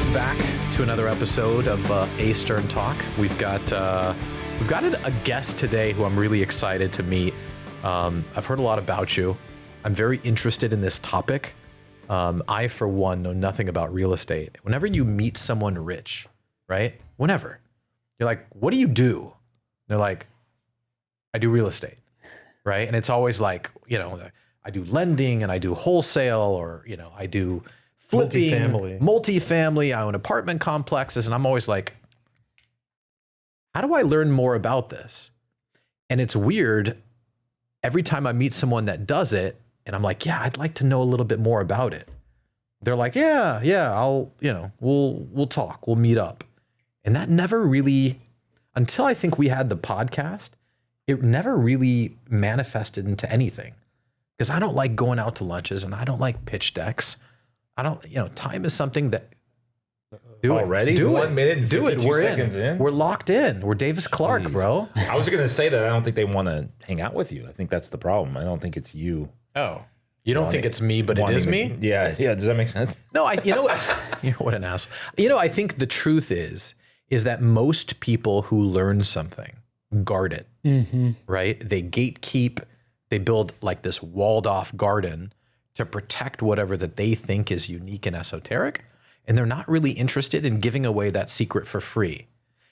Welcome back to another episode of A Stern Talk. We've got a guest today who I'm really excited to meet. I've heard a lot about you. I'm very interested in this topic. I, for one, know nothing about real estate. Whenever you meet someone rich, right? Whenever you're like, "What do you do?" They're like, "I do real estate," right? And it's always like, I do lending and I do wholesale, or I do flipping, multifamily, I own apartment complexes. And I'm always like, how do I learn more about this? And it's weird. Every time I meet someone that does it and I'm like, yeah, I'd like to know a little bit more about it. They're like, yeah, we'll talk, we'll meet up. And that never really, until I think we had the podcast, it never really manifested into anything, because I don't like going out to lunches and I don't like pitch decks. I don't, time is something that do it. 1 minute and 52 We're seconds in. We're locked in. We're Davis Clark, Jeez. bro. I was going to say that I don't think they want to hang out with you. I think that's the problem. I don't think it's you. Oh, you don't think it's me, but it is me? Yeah. Does that make sense? No, what an ass. I think the truth is that most people who learn something guard it, right? They gatekeep. They build like this walled off garden to protect whatever that they think is unique and esoteric. And they're not really interested in giving away that secret for free.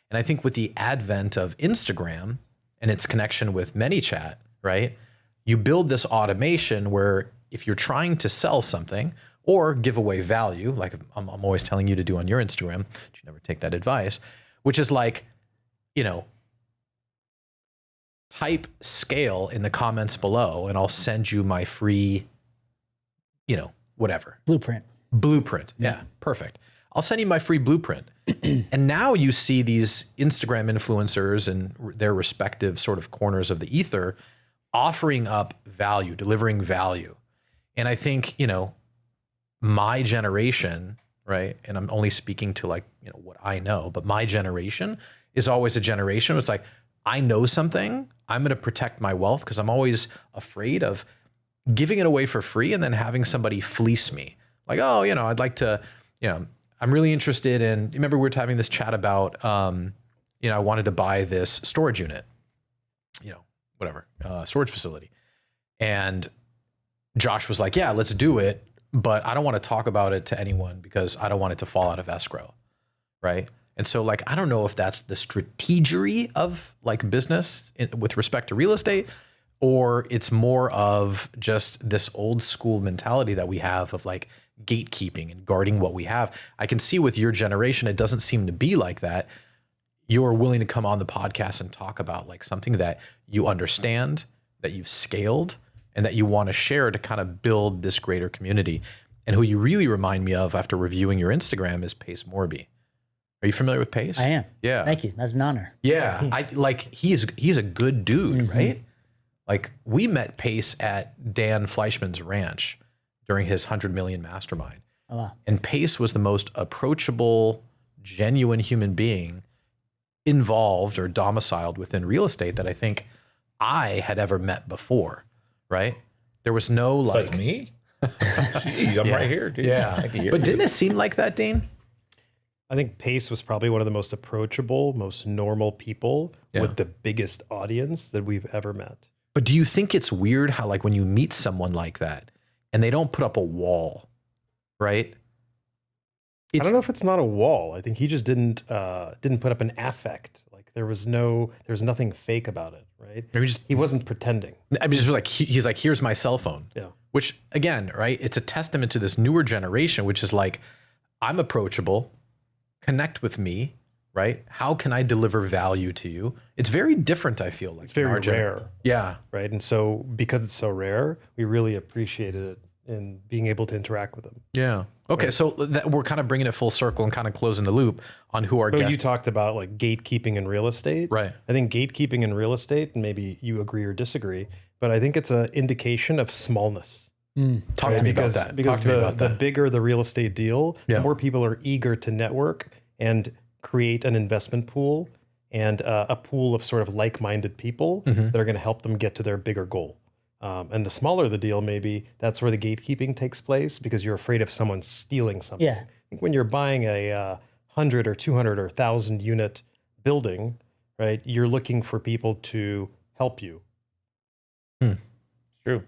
And I think with the advent of Instagram and its connection with ManyChat, right? You build this automation where if you're trying to sell something or give away value, like I'm always telling you to do on your Instagram, but you never take that advice, which is like, type scale in the comments below and I'll send you my free, whatever. Blueprint. Yeah, perfect. I'll send you my free blueprint. And now you see these Instagram influencers and their respective sort of corners of the ether offering up value, delivering value. And I think, my generation, right? And I'm only speaking to what I know, but my generation is always a generation. It's like, I know something, I'm going to protect my wealth because I'm always afraid of giving it away for free and then having somebody fleece me. Like, oh, I'd like to, I'm really interested in, remember we were having this chat about, I wanted to buy this storage unit, storage facility. And Josh was like, yeah, let's do it. But I don't want to talk about it to anyone because I don't want it to fall out of escrow. Right. And so I don't know if that's the strategery of business with respect to real estate, or it's more of just this old school mentality that we have of gatekeeping and guarding what we have. I can see with your generation, it doesn't seem to be like that. You're willing to come on the podcast and talk about something that you understand, that you've scaled, and that you want to share to kind of build this greater community. And who you really remind me of after reviewing your Instagram is Pace Morby. Are you familiar with Pace? I am. Yeah. Thank you. That's an honor. Yeah. He's a good dude, right? We met Pace at Dan Fleischman's ranch during his 100 million mastermind. Oh, wow. And Pace was the most approachable, genuine human being involved or domiciled within real estate that I think I had ever met before, right? There was no Besides me? Jeez, I'm right here, dude. Yeah. But didn't it seem like that, Dean? I think Pace was probably one of the most approachable, most normal people with the biggest audience that we've ever met. But do you think it's weird how when you meet someone like that and they don't put up a wall, right? I don't know if it's not a wall. I think he just didn't put up an affect. There's nothing fake about it, right? Maybe he wasn't pretending. I mean, just he's like, here's my cell phone. Yeah. Which again, right? It's a testament to this newer generation, which is I'm approachable. Connect with me, right? How can I deliver value to you? It's very different, I feel like. It's very rare. Yeah. Right. And so because it's so rare, we really appreciated it in being able to interact with them. Yeah. Okay. Right. So we're kind of bringing it full circle and kind of closing the loop on who our guests. You talked about gatekeeping in real estate. Right. I think gatekeeping in real estate, and maybe you agree or disagree, but I think it's an indication of smallness. Talk to me about that. Because the bigger the real estate deal, the more people are eager to network and create an investment pool and a pool of sort of like-minded people that are going to help them get to their bigger goal. And the smaller the deal, maybe that's where the gatekeeping takes place because you're afraid of someone stealing something. Yeah. when you're buying a 100 or 200 or 1,000 unit building, right, you're looking for people to help you. True.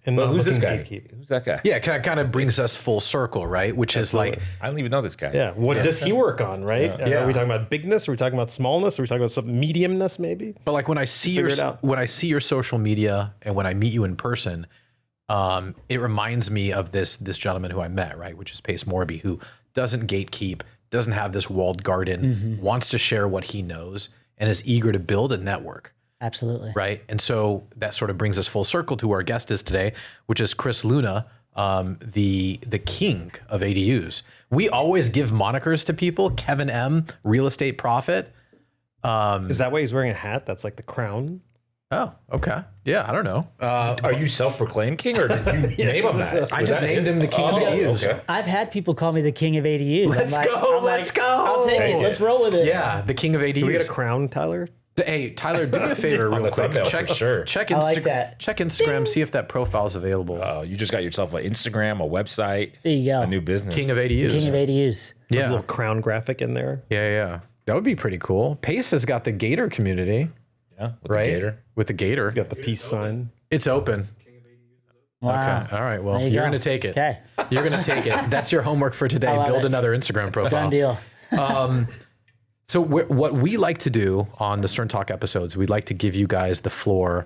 And Well, not who's this looking guy? gatekeep. Who's that guy? Yeah, kind of brings us full circle, right? Which is like, I don't even know this guy. Yeah. What does he work on, right? Yeah. Are we talking about bigness? Are we talking about smallness? Are we talking about some mediumness, maybe? but like when I see your social media and when I meet you in person, it reminds me of this gentleman who I met, right? Which is Pace Morby, who doesn't gatekeep, doesn't have this walled garden, wants to share what he knows, and is eager to build a network. Absolutely. Right. And so that sort of brings us full circle to who our guest is today, which is Chris Luna, the king of ADUs. We always give monikers to people. Kevin M, real estate prophet. Is that why he's wearing a hat? That's like the crown. Oh, okay. Yeah, I don't know. Are you self-proclaimed king, or did you name him that? I just named him the king of ADUs. Okay. I've had people call me the king of ADUs. Let's go. I'll take it. Let's roll with it. Yeah, the king of ADUs. Do we get a crown, Tyler? Hey, Tyler, do me a favor real the quick. thumbnail for sure. Check I like that. Check Instagram, see if that profile is available. You just got yourself an Instagram, a website, There you go. a new business. King of ADUs. King of ADUs. A Yeah. little crown graphic in there. Yeah. That would be pretty cool. Pace has got the Gator community, Yeah, with right? the gator. With the Gator. Got the peace sign. It's open. Wow. Okay. All right. Well, There you you're go. going to take it. Okay. You're going to take it. That's your homework for today. love Build it. another Instagram profile. Done deal. So what we like to do on the Stern Talk episodes, we'd like to give you guys the floor.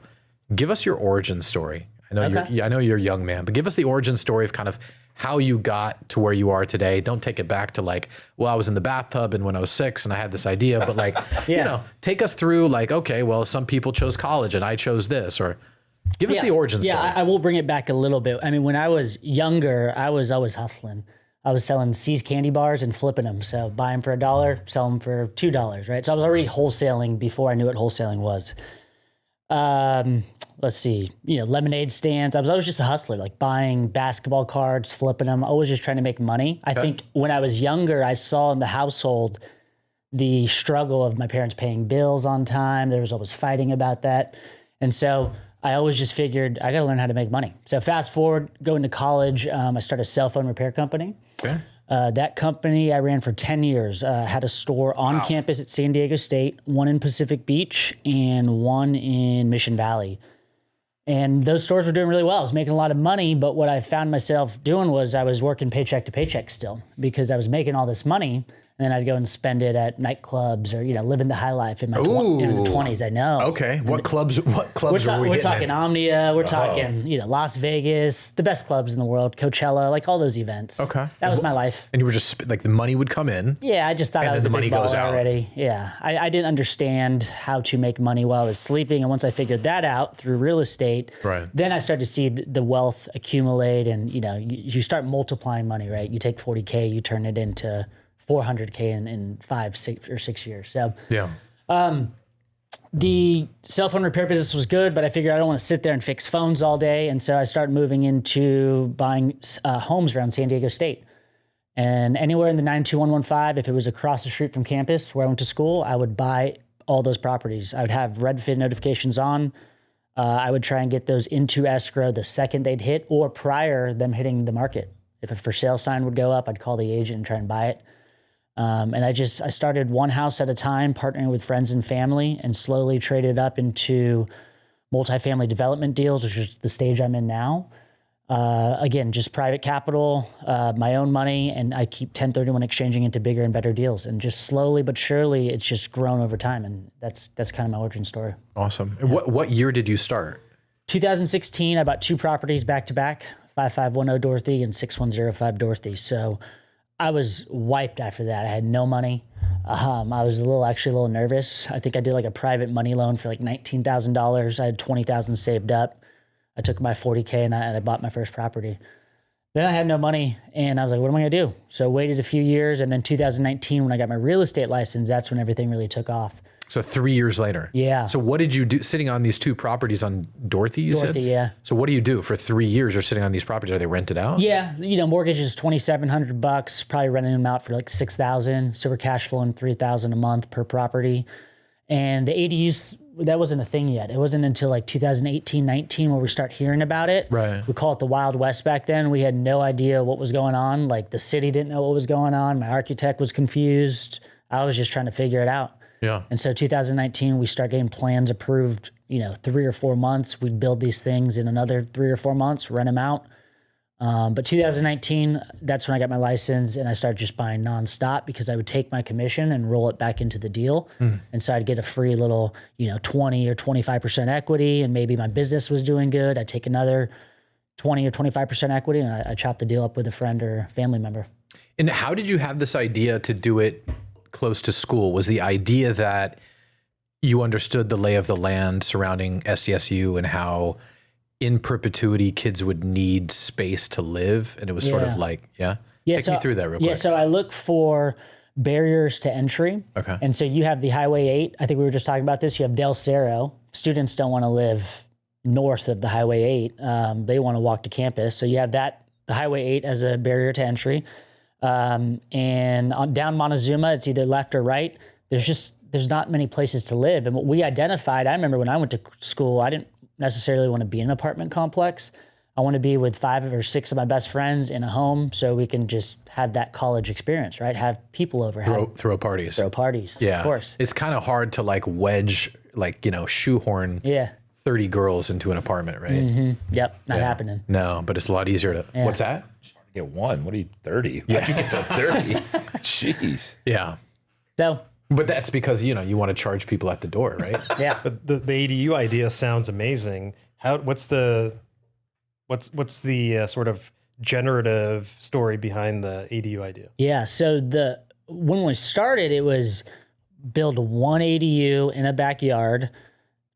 Give us your origin story. I know Okay. I know you're a young man, but give us the origin story of kind of how you got to where you are today. Don't take it back to like, well, I was in the bathtub and when I was 6 and I had this idea, but like, you know, take us through like, okay, well, some people chose college and I chose this, or give us the origin story. Yeah, I will bring it back a little bit. I mean, when I was younger, I was always hustling. I was selling C's candy bars and flipping them. So buy them for $1, sell them for $2, right? So I was already wholesaling before I knew what wholesaling was. Let's see, lemonade stands. I was always just a hustler, like buying basketball cards, flipping them, always just trying to make money. I think when I was younger, I saw in the household the struggle of my parents paying bills on time. There was always fighting about that. And so I always just figured I got to learn how to make money. So fast forward, going to college, I started a cell phone repair company. Okay. That company I ran for 10 years, had a store on campus at San Diego State, one in Pacific Beach and one in Mission Valley. And those stores were doing really well. I was making a lot of money, but what I found myself doing was I was working paycheck to paycheck still because I was making all this money. And then I'd go and spend it at nightclubs or, living the high life in my 20s. I know. Okay. What clubs are we We're hitting talking in? Omnia. We're talking, Las Vegas, the best clubs in the world, Coachella, like all those events. Okay. That was my life. And you were just like the money would come in. Yeah, I just thought I then was the a money big goes baller out. already. Yeah, I didn't understand how to make money while I was sleeping. And once I figured that out through real estate, Right. then I started to see the wealth accumulate and, you start multiplying money, right? You take 40K, you turn it into 400K in 5, 6 or 6 years. So Yeah. the cell phone repair business was good, but I figured I don't want to sit there and fix phones all day. And so I started moving into buying homes around San Diego State. And anywhere in the 92115, if it was across the street from campus where I went to school, I would buy all those properties. I would have Redfin notifications on. I would try and get those into escrow the second they'd hit or prior them hitting the market. If a for sale sign would go up, I'd call the agent and try and buy it. And I started one house at a time, partnering with friends and family, and slowly traded up into multifamily development deals, which is the stage I'm in now. Again, just private capital, my own money, and I keep 1031 exchanging into bigger and better deals. And just slowly but surely, it's just grown over time. And that's kind of my origin story. Awesome. And what year did you start? 2016, I bought 2 properties back to back, 5510 Dorothy and 6105 Dorothy. So I was wiped after that. I had no money. I was actually a little nervous. I think I did like a private money loan for like $19,000. I had $20,000 saved up. I took my 40K and I bought my first property. Then I had no money and I was like, what am I gonna do? So I waited a few years, and then 2019 when I got my real estate license, that's when everything really took off. So 3 years later. Yeah. So what did you do sitting on these 2 properties on Dorothy, you said? Dorothy, yeah. So what do you do for 3 years? You're sitting on these properties. Are they rented out? Yeah, mortgage is $2,700, probably renting them out for like $6,000. So we're cash flowing $3,000 a month per property. And the ADUs that wasn't a thing yet. It wasn't until like 2018, 19 where we start hearing about it. Right. We call it the Wild West back then. We had no idea what was going on. Like the city didn't know what was going on. My architect was confused. I was just trying to figure it out. Yeah. And so 2019, we start getting plans approved, 3 or 4 months. We'd build these things in another 3 or 4 months, rent them out. But 2019, that's when I got my license and I started just buying nonstop because I would take my commission and roll it back into the deal. And so I'd get a free little, 20 or 25% equity, and maybe my business was doing good. I'd take another 20 or 25% equity and I chop the deal up with a friend or family member. And how did you have this idea to do it close to school? Was the idea that you understood the lay of the land surrounding SDSU and how in perpetuity kids would need space to live, and it was sort of like, take me through that real quick. Yeah, so I look for barriers to entry. Okay. And so you have the Highway 8. I think we were just talking about this. You have Del Cerro. Students don't want to live north of the Highway 8. They want to walk to campus. So you have the Highway 8 as a barrier to entry. And down Montezuma, it's either left or right. There's not many places to live. And what we identified, I remember when I went to school, I didn't necessarily want to be in an apartment complex. I want to be with 5 or 6 of my best friends in a home so we can just have that college experience, right? Have people over. Throw parties. Throw parties, Yeah. of course. It's kind of hard to like wedge, shoehorn 30 girls into an apartment, right? Mm-hmm. Yep, not happening. No, but it's a lot easier to, what's that? Get one. What are you, 30? How'd you get to 30? Jeez. Yeah. So, but that's because, you want to charge people at the door, right? yeah. But the ADU idea sounds amazing. What's the sort of generative story behind the ADU idea? Yeah, so when we started, it was build one ADU in a backyard.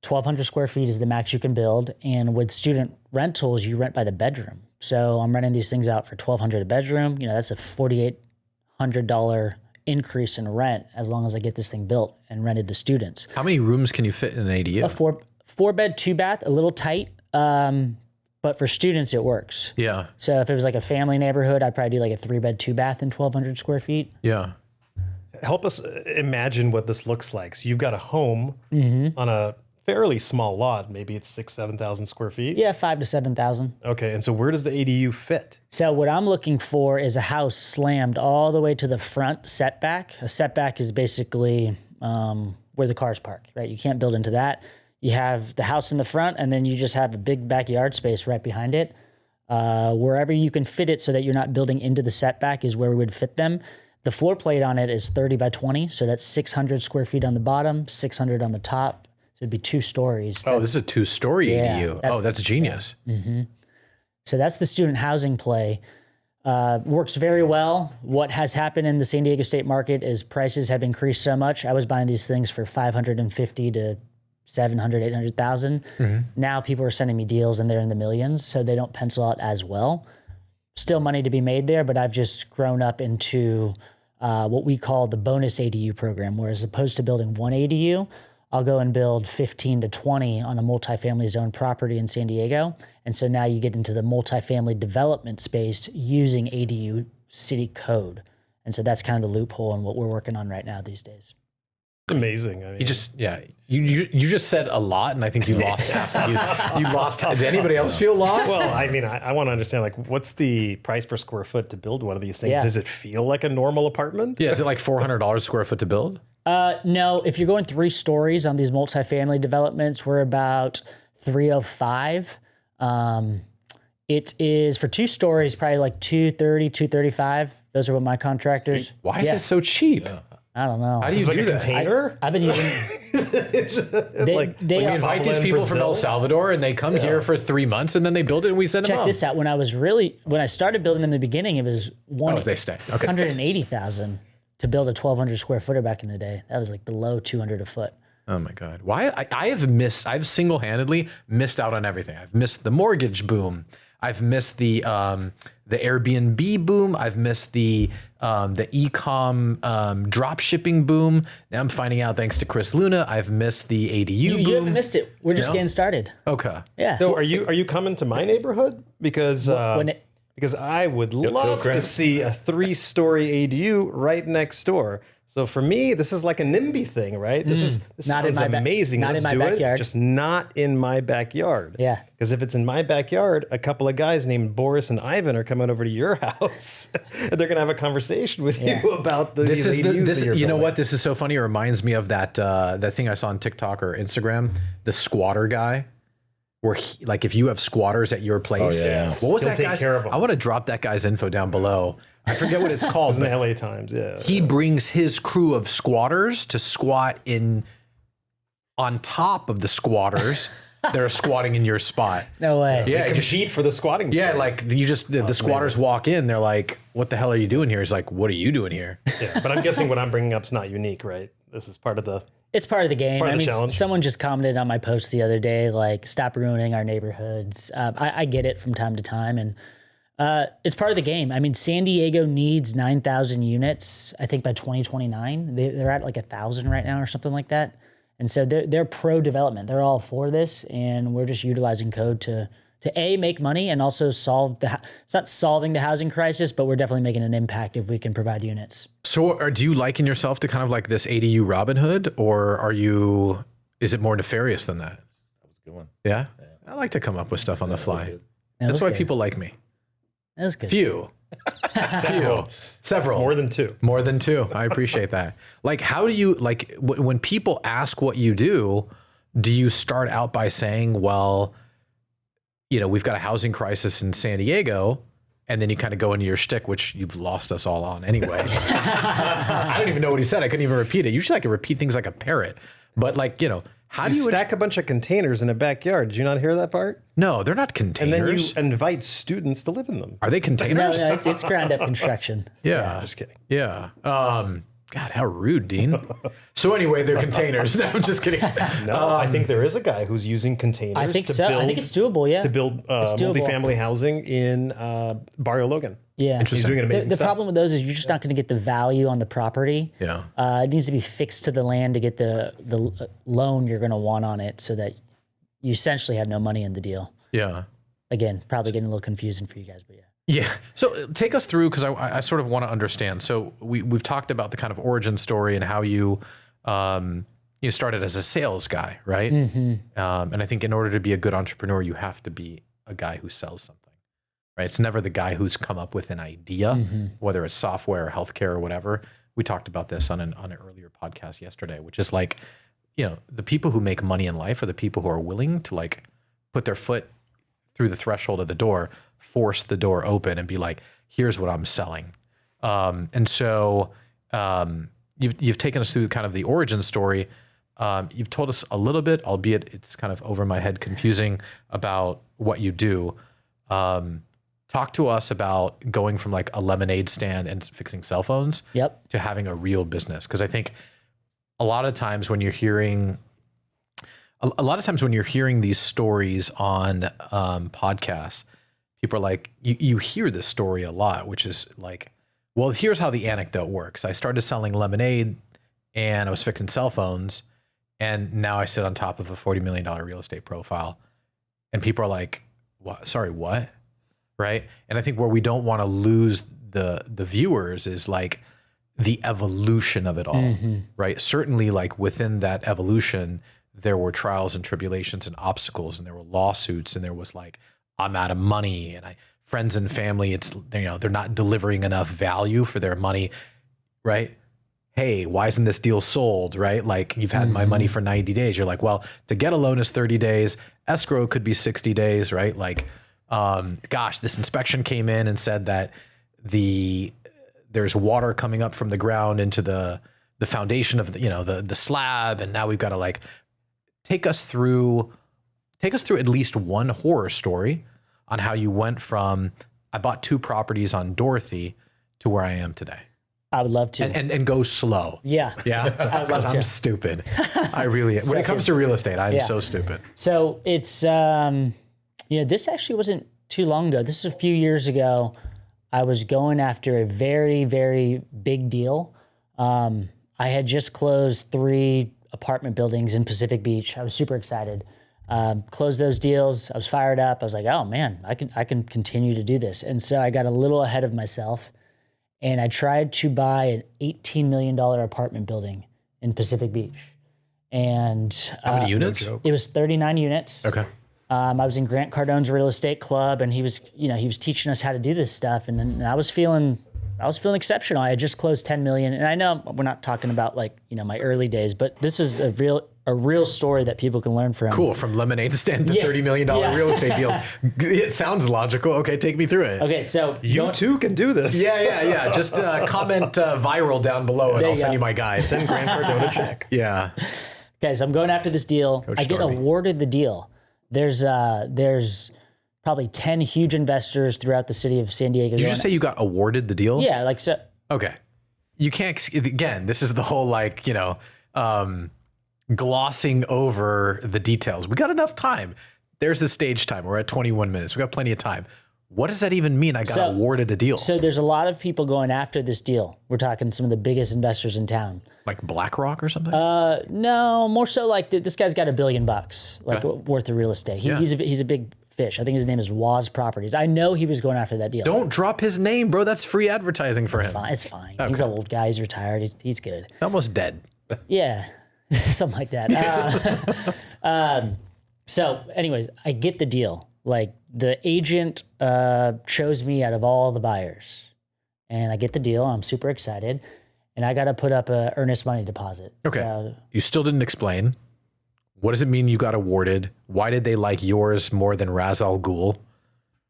1,200 square feet is the max you can build. And with student rentals, you rent by the bedroom. So I'm renting these things out for $1,200 a bedroom. That's a $4,800 increase in rent as long as I get this thing built and rented to students. How many rooms can you fit in an ADU? A four bed, 2 bath, a little tight. But for students, it works. Yeah. So if it was like a family neighborhood, I'd probably do like a 3 bed, 2 bath and 1,200 square feet. Yeah. Help us imagine what this looks like. So you've got a home on a fairly small lot. Maybe it's 6,000-7,000 square feet. Yeah, 5,000 to 7,000. Okay, and so where does the ADU fit? So what I'm looking for is a house slammed all the way to the front setback. A setback is basically where the cars park, right? You can't build into that. You have the house in the front, and then you just have a big backyard space right behind it. Wherever you can fit it so that you're not building into the setback is where we would fit them. The floor plate on it is 30 by 20, so that's 600 square feet on the bottom, 600 on the top. So it'd be 2 stories. Oh, this is a 2-story ADU. That's genius. Yeah. Mm-hmm. So that's the student housing play. Works very well. What has happened in the San Diego State market is prices have increased so much. I was buying these things for $550,000 to $700,000, $800,000. Now people are sending me deals and they're in the millions, so they don't pencil out as well. Still money to be made there, but I've just grown up into what we call the bonus ADU program, where as opposed to building one ADU, I'll go and build 15 to 20 on a multifamily zone property in San Diego. And so now you get into the multifamily development space using ADU city code. And so that's kind of the loophole and what we're working on right now these days. Amazing. I mean, You just said a lot, and I think you lost half. You lost. Did anybody else feel lost? well, I mean, I want to understand, like, what's the price per square foot to build one of these things? Yeah. Does it feel like a normal apartment? Yeah, is it like $400 a square foot to build? No, if you're going 3 stories on these multifamily developments, we're about $305. It is for 2 stories, probably like $230, $235. Those are what my contractors. Why is it so cheap? I don't know. How do you do that? Container? I've been using. We invite these people from El Salvador, and they come here for 3 months, and then they build it, and we send them Check home. this out. When I started building them in the beginning, it was They stay. Okay. $180,000 to build a 1,200 square footer back in the day. That was like below $200 a foot. Oh my God. Why? I've single-handedly missed out on everything. I've missed the mortgage boom. I've missed the Airbnb boom. I've missed the e-com drop shipping boom. Now I'm finding out, thanks to Chris Luna, I've missed the ADU boom. You haven't missed it. We're just getting started. Okay. Yeah. So are you coming to my neighborhood? Because because I would love to see a 3-story ADU right next door. So for me, this is like a NIMBY thing, right? This Not in sounds my amazing. not in Let's my do backyard. it. Just not in my backyard. Yeah. Because if it's in my backyard, a couple of guys named Boris and Ivan are coming over to your house, and they're gonna have a conversation with you about the This is ADUs that you're you know building. what? This is so funny. It reminds me of that thing I saw on TikTok or Instagram, the squatter guy. Where like if you have squatters at your place, yeah. what was He'll that take guy's? care of 'em. I want to drop that guy's info down below. I forget what it's called. in the but LA Times, yeah. he brings his crew of squatters to squat on top of the squatters that are squatting in your spot. No way. Yeah, just, compete for the squatting yeah, space. like you just the squatters walk in, they're like, "What the hell are you doing here?" He's like, "What are you doing here?" Yeah, but I'm guessing what I'm bringing up is not unique, right? This is part of the. It's part of the game. Part of I the mean, challenge. someone just commented on my post the other day, like, stop ruining our neighborhoods. I get it from time to time. And it's part of the game. I mean, San Diego needs 9,000 units, I think by 2029. They're at like 1,000 right now or something like that. And so they're pro-development. They're all for this. And we're just utilizing code to A, make money and also solve it's not solving the housing crisis, but we're definitely making an impact if we can provide units. So, do you liken yourself to kind of like this ADU Robin Hood, or is it more nefarious than that? That was a good one. Yeah? I like to come up with stuff on the fly. That That's was why good. people like me. That was good. Few. Several. More than two. More than two. I appreciate that. Like, how do you, like, when people ask what you do you start out by saying, well, you know, we've got a housing crisis in San Diego, and then you kind of go into your shtick, which you've lost us all on anyway. I don't even know what he said. I couldn't even repeat it. Usually I can repeat things like a parrot. But like, you know, how do you stack a bunch of containers in a backyard? Did you not hear that part? No, they're not And containers. then you invite students to live in them. Are they No, containers? it's ground up construction. Yeah. Just kidding. Yeah. God, how rude, Dean. So anyway, they're containers. No, I'm just kidding. No, I think there is a guy who's using containers. I think to so. Build, I think it's doable. Yeah. to build doable. multifamily housing in Barrio Logan. Yeah. He's doing an amazing The stuff. problem with those is you're just not going to get the value on the property. Yeah. It needs to be fixed to the land to get the loan you're going to want on it, so that you essentially have no money in the deal. Yeah. Again, probably getting a little confusing for you guys, but yeah. Yeah. So take us through, because I sort of want to understand. So we've talked about the kind of origin story and how you started as a sales guy, right? And I think in order to be a good entrepreneur, you have to be a guy who sells something, right? It's never the guy who's come up with an idea, whether it's software or healthcare or whatever. We talked about this on an earlier podcast yesterday, which is like, you know, the people who make money in life are the people who are willing to like put their foot through the threshold of the door, force the door open and be like, here's what I'm selling. And so you've taken us through kind of the origin story. You've told us a little bit, albeit it's kind of over my head confusing, about what you do. Talk to us about going from like a lemonade stand and fixing cell phones to having a real business. Because I think a lot of times when you're hearing these stories on podcasts, people are like, you hear this story a lot, which is like, well, here's how the anecdote works. I started selling lemonade and I was fixing cell phones, and now I sit on top of a $40 million real estate profile. And people are like, what? Sorry, what? Right? And I think where we don't want to lose the viewers is like the evolution of it all, right? Certainly like within that evolution, there were trials and tribulations and obstacles, and there were lawsuits, and there was like, I'm out of money, and friends and family, they're not delivering enough value for their money, right? Hey, why isn't this deal sold, right? Like, you've had my money for 90 days. You're like, well, to get a loan is 30 days. Escrow could be 60 days, right? Like, gosh, this inspection came in and said that there's water coming up from the ground into the foundation of the slab, and now we've got to like take us through at least one horror story on how you went from, I bought 2 properties on Dorothy, to where I am today. I would love to. And go slow. Yeah. Yeah. I would love Because to. I'm stupid. I really am. When it comes to real estate, I'm so stupid. So it's, this actually wasn't too long ago. This is a few years ago. I was going after a very, very big deal. I had just closed 3 apartment buildings in Pacific Beach. I was super excited. Closed those deals. I was fired up. I was like, oh man, I can continue to do this. And so I got a little ahead of myself and I tried to buy an $18 million apartment building in Pacific Beach. And How many units? it was 39 units. Okay. I was in Grant Cardone's real estate club, and he was teaching us how to do this stuff, and I was feeling exceptional. I had just closed 10 million, and I know we're not talking about like my early days, but this is a real story that people can learn from. Cool. From lemonade stand to $30 million real estate deals. It sounds logical. Okay, take me through it. Okay, so You too can do this. Yeah. Just comment viral down below, and I'll send you my guy. Send Grant Cardone a check. Yeah. Okay, so I'm going after this deal. I get Stormy. awarded the deal. There's probably 10 huge investors throughout the city of San Diego. Did you just say you got awarded the deal? Yeah, like so. Okay. You can't, again, this is the whole glossing over the details. We got enough time. There's the stage time. We're at 21 minutes. We got plenty of time. What does that even mean? I got awarded a deal. So there's a lot of people going after this deal. We're talking some of the biggest investors in town. Like BlackRock or something? No, more so like this guy's got $1 billion worth of real estate. He's a big fish. I think his name is Waz Properties. I know he was going after that deal. Don't drop his name, bro. That's free advertising for him. It's fine. He's an old guy. He's retired. He's good. Almost dead. Yeah, something like that. So anyways, I get the deal. Like the agent chose me out of all the buyers, and I get the deal. I'm super excited, and I got to put up a earnest money deposit. Okay. So, You still didn't explain. What does it mean you got awarded? Why did they like yours more than Raz Al Ghul?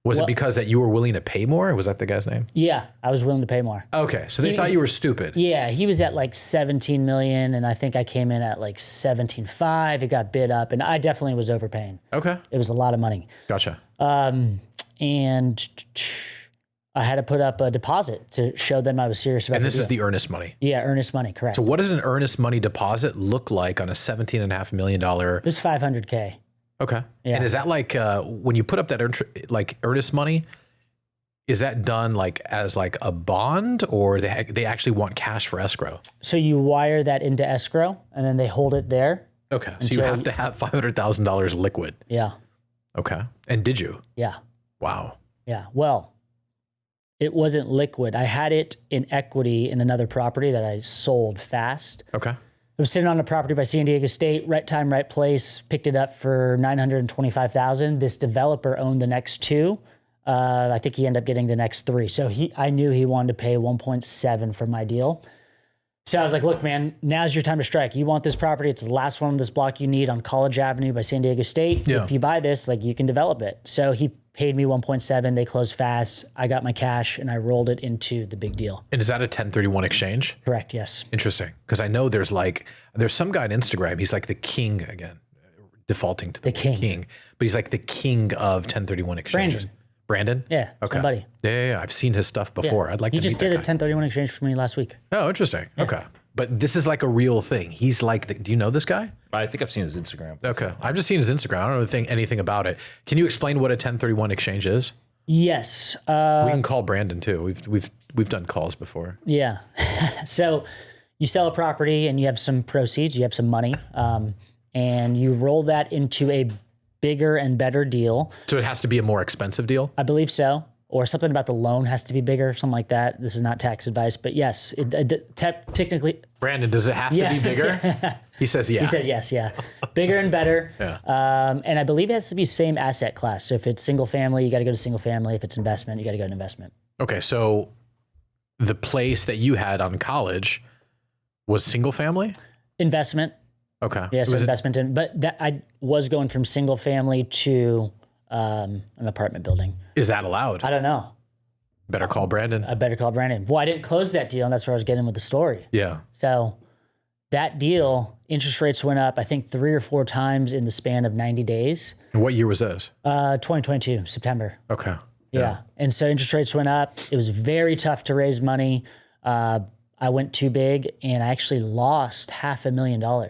Was it because that you were willing to pay more? Was that the guy's name? yeah, I was willing to pay more. Okay, so they thought you were stupid. Yeah, he was at like 17 million, and I think I came in at like 17.5. It got bid up, and I definitely was overpaying. Okay, It was a lot of money. gotcha. And I had to put up a deposit to show them I was serious about And the this deal. is the earnest money. Yeah, earnest money, correct. So what does an earnest money deposit look like on a $17.5 million? It was $500K. Okay. Yeah. And is that like when you put up that earnest money, is that done like as like a bond, or they actually want cash for escrow? So you wire that into escrow, and then they hold it there. Okay. So you have to have $500,000 liquid. Yeah, Okay. And did you? yeah, Wow. yeah. Well, it wasn't liquid. I had it in equity in another property that I sold fast. Okay. I was sitting on a property by San Diego State, right time, right place, picked it up for $925,000. This developer owned the next two. I think he ended up getting the next three. So I knew he wanted to pay 1.7 for my deal. So I was like, look, man, now's your time to strike. You want this property. It's the last one on this block you need on College Avenue by San Diego State. Yeah. If you buy this, like, you can develop it. So he paid me 1.7. They closed fast. I got my cash and I rolled it into the big deal. And is that a 1031 exchange? Correct. Yes. Interesting. Because I know there's some guy on Instagram. He's like the king again, defaulting to the king. But he's like the king of 1031 exchanges. Brandon? Yeah. Okay. My buddy. Yeah. I've seen his stuff before. I'd like He to just meet that did a guy. 1031 exchange for me last week. Oh, interesting. Okay. But this is like a real thing. He's like, do you know this guy? I think I've seen his Instagram. Okay. I've just seen his Instagram. I don't know anything about it. Can you explain what a 1031 exchange is? Yes. We can call Brandon too. We've done calls before. Yeah. So you sell a property and you have some proceeds, you have some money, and you roll that into a bigger and better deal. So it has to be a more expensive deal? I believe so. Or something about the loan has to be bigger, something like that. This is not tax advice, but yes, technically. Brandon, does it have to be bigger? He says yeah. He said yes, yeah. Bigger and better. Yeah. And I believe it has to be same asset class. So if it's single family, you got to go to single family. If it's investment, you got to go to investment. Okay, so the place that you had on college was single family? Investment. Okay. Yeah, so investment in, but that I was going from single family to an apartment building. Is that allowed? I don't know. Better call Brandon. I better call Brandon. Well, I didn't close that deal, and that's where I was getting with the story. Yeah. So that deal, interest rates went up, I think 3 or 4 times in the span of 90 days. And what year was this? 2022, September. Okay. Yeah. And so interest rates went up. It was very tough to raise money. I went too big, and I actually lost $500,000.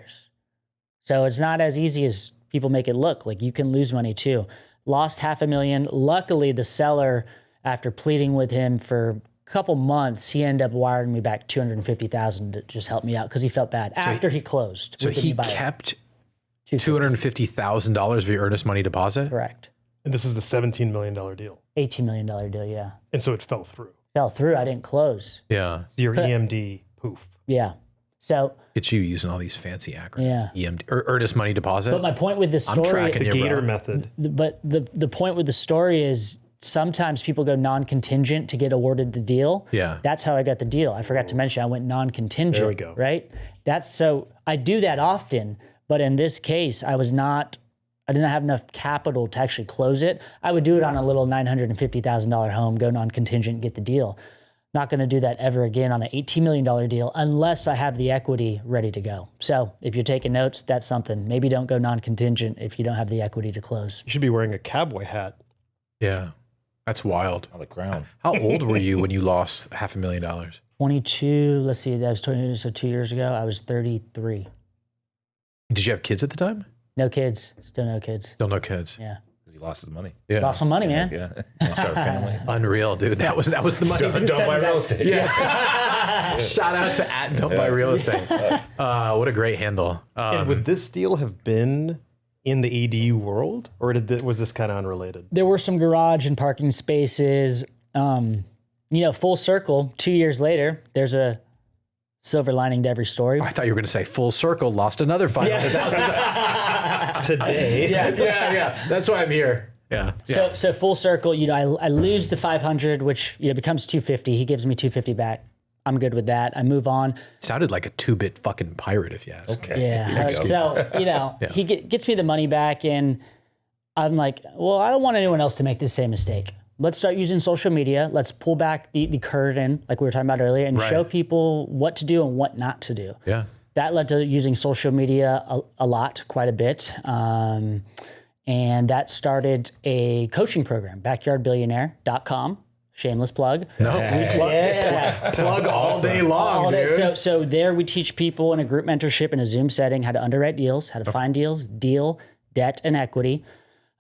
So it's not as easy as people make it look. Like, you can lose money too. Lost $500,000. Luckily, the seller, after pleading with him for a couple months, he ended up wiring me back $250,000 to just help me out because he felt bad after he closed. So with the he new buyer. kept $250,000 of your earnest money deposit? Correct. And this is the $17 million deal. $18 million deal, yeah. And so it fell through. Fell through. I didn't close. Yeah. Your EMD, poof. Yeah. So Get you using all these fancy acronyms. Yeah. EMD, or earnest money deposit. but my point with this I'm story, tracking The you, Gator bro. method. but the point with the story is sometimes people go non-contingent to get awarded the deal. Yeah. That's how I got the deal. I forgot to mention I went non-contingent. There we go. Right? So I do that often, but in this case, I didn't have enough capital to actually close it. I would do it on a little $950,000 home, go non-contingent, get the deal. Not going to do that ever again on an $18 million deal unless I have the equity ready to go. So if you're taking notes, that's something. Maybe don't go non-contingent if you don't have the equity to close. You should be wearing a cowboy hat. Yeah. That's wild. On the ground. How old were you when you lost $500,000? 22, let's see, that was 22, so 2 years ago, I was 33. Did you have kids at the time? No kids, still no kids. Still no kids. Yeah. Because he lost his money. Yeah. Lost my money, man. Yeah. Start a family. Unreal, dude. That was the money. Don't buy real estate. Yeah. Shout out to @Don't Buy Real Estate. What a great handle. And would this deal have been in the ADU world, or was this kind of unrelated? There were some garage and parking spaces. Full circle, 2 years later, there's a silver lining to every story. I thought you were going to say full circle, lost another $500,000 Today. Yeah. That's why I'm here. Yeah. So full circle, I lose the 500, which becomes 250. He gives me 250 back. I'm good with that. I move on. Sounded like a 2-bit fucking pirate, if you ask. Okay. Yeah. So, he gets me the money back, and I'm like, well, I don't want anyone else to make the same mistake. Let's start using social media. Let's pull back the curtain, like we were talking about earlier, and show people what to do and what not to do. Yeah. That led to using social media a lot, quite a bit. And that started a coaching program, backyardbillionaire.com. Shameless plug. No. Plug all day long, dude. So there we teach people in a group mentorship in a Zoom setting how to underwrite deals, how to find deals, deal, debt, and equity.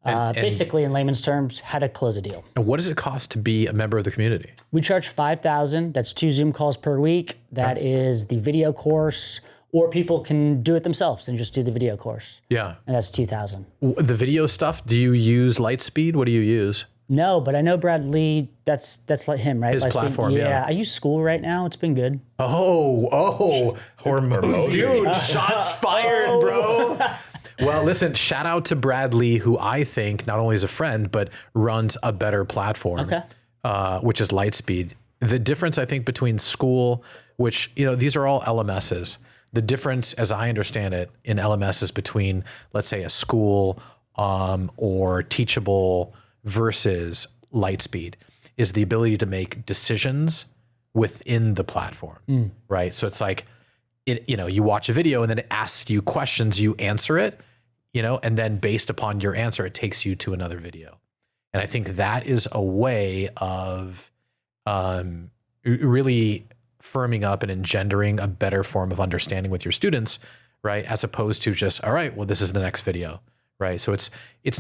Basically, in layman's terms, how to close a deal. And what does it cost to be a member of the community? We charge $5,000. That's 2 Zoom calls per week. That is the video course, or people can do it themselves and just do the video course. Yeah. And that's $2,000. The video stuff, do you use Lightspeed? What do you use? No, but I know Brad Lee, that's like him, right? His Lightspeed. platform, yeah. I use School right now. It's been good. Hormones. Dude, shots fired, bro. Well, listen, shout out to Brad Lee, who I think not only is a friend, but runs a better platform, which is Lightspeed. The difference, I think, between School, which, these are all LMSs. The difference, as I understand it, in LMSs between, let's say, a School or Teachable versus Lightspeed is the ability to make decisions within the platform, right? So it's like, you watch a video and then it asks you questions, you answer it, and then based upon your answer, it takes you to another video. And I think that is a way of really firming up and engendering a better form of understanding with your students, right? As opposed to just, all right, well, this is the next video, right? So it's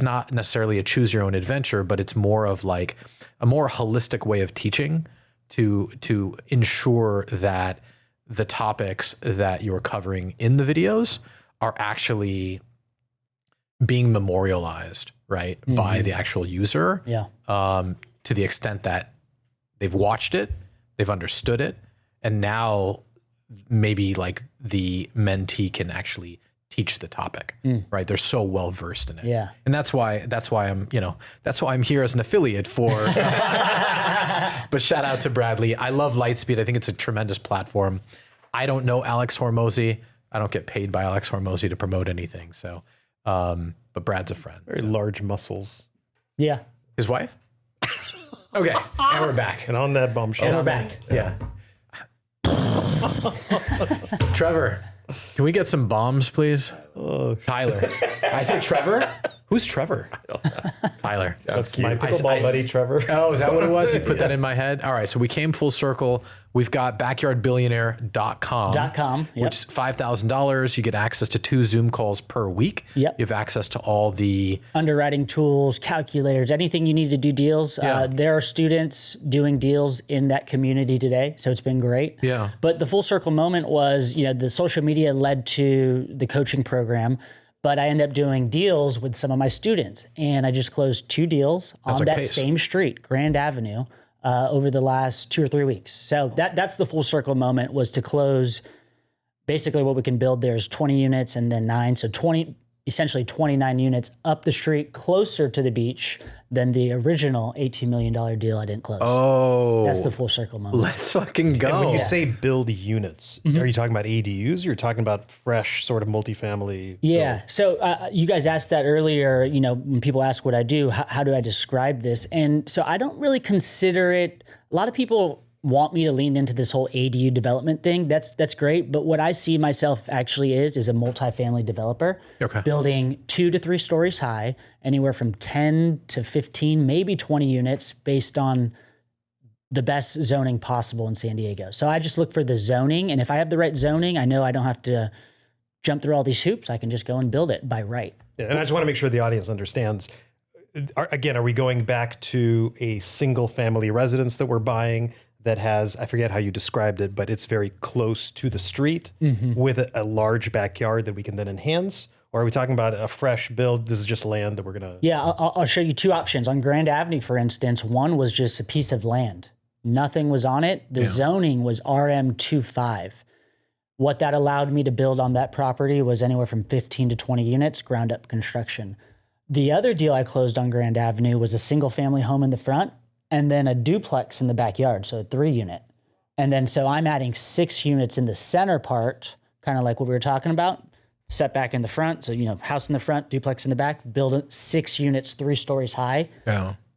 not necessarily a choose your own adventure, but it's more of like a more holistic way of teaching to ensure that the topics that you're covering in the videos are actually being memorialized, right, by the actual user. Yeah. To the extent that they've watched it, they've understood it, and now maybe like the mentee can actually teach the topic, right? They're so well versed in it. Yeah. And that's why I'm here as an affiliate for. But shout out to Bradley. I love Lightspeed. I think it's a tremendous platform. I don't know Alex Hormozy. I don't get paid by Alex Hormozy to promote anything. So, but Brad's a friend. Very large muscles. Yeah. His wife? Okay. And we're back. And on that bombshell. And we're back. Yeah. Trevor, can we get some bombs, please? Tyler. I said Trevor? Who's Trevor? Tyler. That's my pickleball buddy, Trevor. Oh, is that what it was? You put that in my head? All right, so we came full circle. We've got backyardbillionaire.com. Yep. Which is $5,000. You get access to 2 Zoom calls per week. Yep. You have access to all the Underwriting tools, calculators, anything you need to do deals. Yeah. There are students doing deals in that community today, so it's been great. Yeah. But the full circle moment was, the social media led to the coaching program, but I ended up doing deals with some of my students, and I just closed 2 deals on like that pace. same street, Grand Avenue. over the last 2 or 3 weeks. So that's the full circle moment, was to close. Basically what we can build there is 20 units and then 9. So essentially 29 units up the street closer to the beach than the original $18 million deal I didn't close. Oh, That's the full circle moment. let's fucking go. And when you say build units, are you talking about ADUs? Or you're talking about fresh sort of multifamily? Yeah. So you guys asked that earlier, when people ask what I do, how do I describe this? And so I don't really consider it, a lot of people want me to lean into this whole ADU development thing. That's great. But what I see myself actually is a multifamily developer building 2 to 3 stories high, anywhere from 10 to 15, maybe 20 units based on the best zoning possible in San Diego. So I just look for the zoning. And if I have the right zoning, I know I don't have to jump through all these hoops. I can just go and build it by right. Yeah, and I just want to make sure the audience understands. Again, are we going back to a single family residence that we're buying that has, I forget how you described it, but it's very close to the street with a large backyard that we can then enhance? Or are we talking about a fresh build? This is just land that we're going to... Yeah, I'll show you 2 options. On Grand Avenue, for instance, one was just a piece of land. Nothing was on it. The zoning was RM25. What that allowed me to build on that property was anywhere from 15 to 20 units, ground up construction. The other deal I closed on Grand Avenue was a single family home in the front and then a duplex in the backyard, so a 3 unit. And then so I'm adding 6 units in the center part, kind of like what we were talking about, setback in the front. So, house in the front, duplex in the back, build 6 units, 3 stories high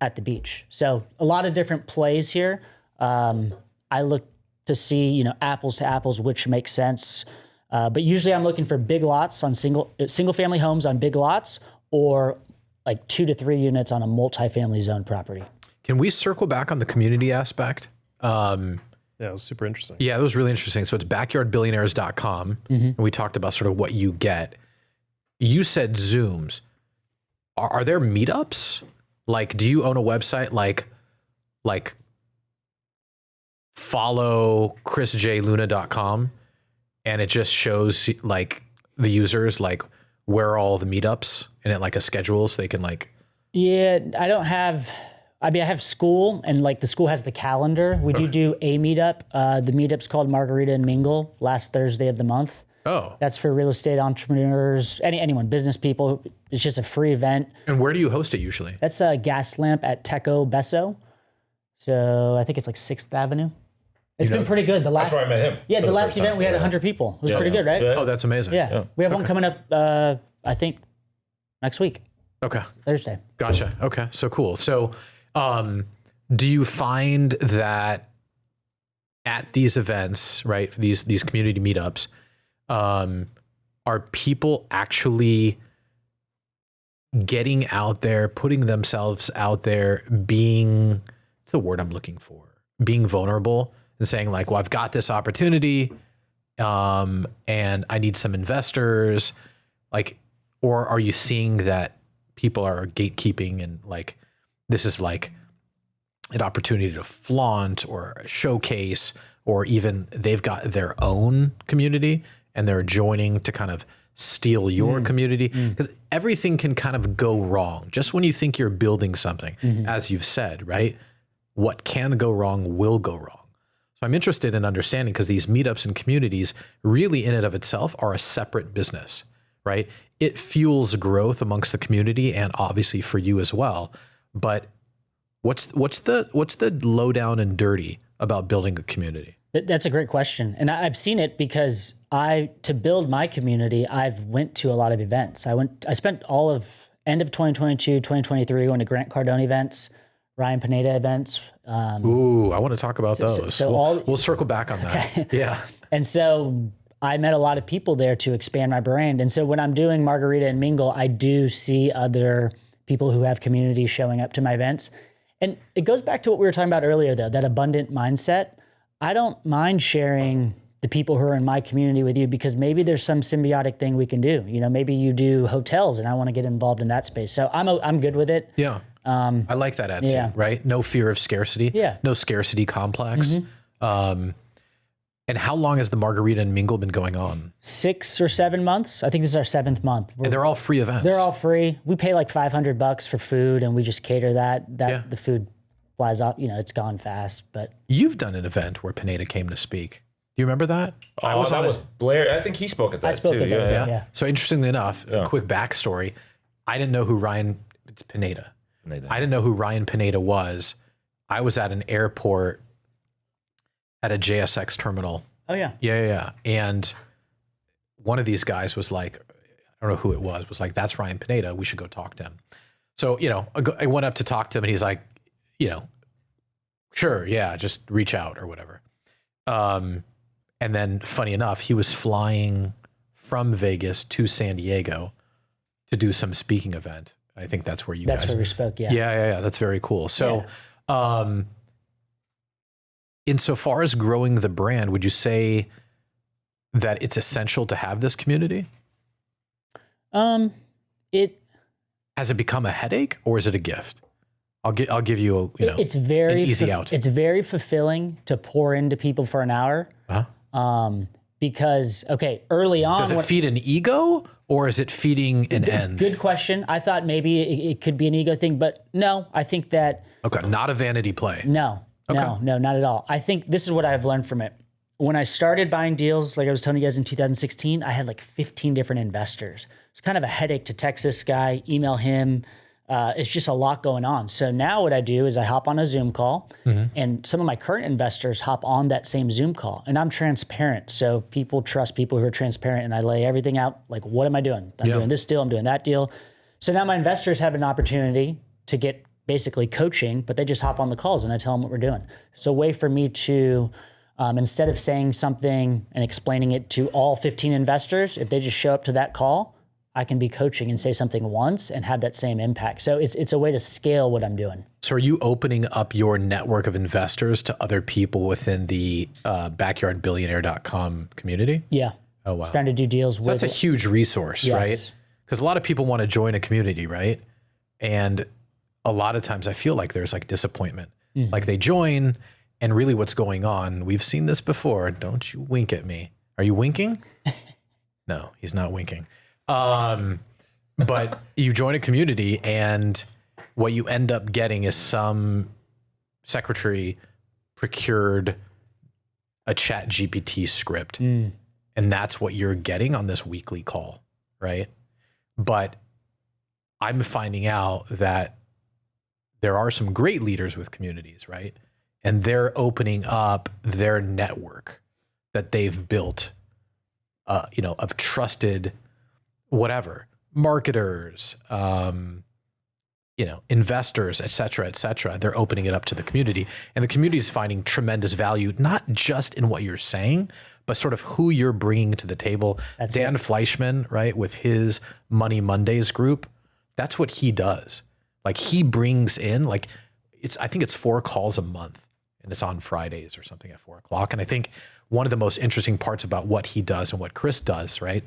at the beach. So a lot of different plays here. I look to see, apples to apples, which makes sense. But usually I'm looking for big lots on single family homes on big lots, or like 2 to 3 units on a multifamily zone property. Can we circle back on the community aspect? Yeah, it was super interesting. Yeah, that was really interesting. So it's backyardbillionaires.com. And we talked about sort of what you get. You said Zooms. Are there meetups? Like, do you own a website like follow chrisjluna.com and it just shows like the users like where are all the meetups and it like a schedule so they can like... Yeah, I have school, and like the school has the calendar. We do a meetup. The meetup's called Margarita and Mingle, last Thursday of the month. Oh. That's for real estate entrepreneurs, anyone, business people. It's just a free event. And where do you host it usually? That's a gas lamp at Teco Besso. So I think it's like 6th Avenue. It's been pretty good. That's where I met him. Yeah, the last event we had 100 people. It was pretty good, right? Yeah. Oh, that's amazing. Yeah. We have one coming up, I think, next week. Okay. Thursday. Gotcha. Okay. So cool. So, do you find that at these events, right, these community meetups, are people actually getting out there, putting themselves out there, being, what's the word I'm looking for? Being vulnerable and saying like, well, I've got this opportunity, and I need some investors, like, or are you seeing that people are gatekeeping and like, this is like an opportunity to flaunt or showcase, or even they've got their own community and they're joining to kind of steal your community? Because everything can kind of go wrong. Just when you think you're building something, as you've said, right? What can go wrong will go wrong. So I'm interested in understanding, because these meetups and communities really in and of itself are a separate business, right? It fuels growth amongst the community and obviously for you as well. But what's the lowdown and dirty about building a community? That's a great question. And I've seen it because to build my community, I've went to a lot of events. I spent all of end of 2022, 2023 going to Grant Cardone events, Ryan Pineda events. Ooh, I want to talk about those. So we'll circle back on that. Okay. Yeah. And so I met a lot of people there to expand my brand. And so when I'm doing Margarita and Mingle, I do see other people who have communities showing up to my events. And it goes back to what we were talking about earlier, though, that abundant mindset. I don't mind sharing the people who are in my community with you, because maybe there's some symbiotic thing we can do. Maybe you do hotels and I want to get involved in that space. So I'm good with it. Yeah. I like that attitude, right? No fear of scarcity. Yeah. No scarcity complex. And how long has the Margarita and Mingle been going on? 6 or 7 months. I think this is our 7th month. And they're all free events. They're all free. We pay like $500 for food, and we just cater that the food flies off, it's gone fast. But You've done an event where Pineda came to speak. Do you remember that? That was Blair. I think he spoke at that I spoke too. at that, yeah. So interestingly enough, a quick backstory. I didn't know who it's Pineda. I didn't know who Ryan Pineda was. I was at an airport at a JSX terminal. Oh yeah. Yeah. And one of these guys was like, I don't know who it was like, that's Ryan Pineda. We should go talk to him. So, I went up to talk to him and he's like, sure. Yeah. Just reach out or whatever. And then funny enough, he was flying from Vegas to San Diego to do some speaking event. I think that's where That's guys. where we spoke. Yeah. Yeah. That's very cool. So, insofar as growing the brand, would you say that it's essential to have this community? Has it become a headache or is it a gift? I'll give you it's very an easy out. It's very fulfilling to pour into people for an hour. Because early on, does it feed an ego or is it feeding an end? Good question. I thought maybe it could be an ego thing, but no, I think that not a vanity play. No, not at all. I think this is what I've learned from it. When I started buying deals, like I was telling you guys in 2016, I had like 15 different investors. It's kind of a headache to text this guy, email him. It's just a lot going on. So now what I do is I hop on a Zoom call and some of my current investors hop on that same Zoom call and I'm transparent. So people trust people who are transparent and I lay everything out. Like, what am I doing? I'm doing this deal. I'm doing that deal. So now my investors have an opportunity to get basically coaching, but they just hop on the calls and I tell them what we're doing. So a way for me to, instead of saying something and explaining it to all 15 investors, if they just show up to that call, I can be coaching and say something once and have that same impact. So it's a way to scale what I'm doing. So are you opening up your network of investors to other people within the backyardbillionaire.com community? Yeah. Oh, wow. Trying to do deals so with. That's a huge resource, right? Because a lot of people want to join a community, right? And a lot of times I feel like there's like disappointment. Like they join and really what's going on, we've seen this before. Don't you wink at me. Are you winking? No, he's not winking. But you join a community and what you end up getting is some secretary procured a Chat GPT script. And that's what you're getting on this weekly call, right? But I'm finding out that there are some great leaders with communities, right? And they're opening up their network that they've built, of trusted whatever, marketers, investors, et cetera. They're opening it up to the community and the community is finding tremendous value, not just in what you're saying, but sort of who you're bringing to the table. That's Dan Fleischman, right? With his Money Mondays group, that's what he does. Like he brings in I think it's 4 calls a month and it's on Fridays or something at 4:00. And I think one of the most interesting parts about what he does and what Chris does, right,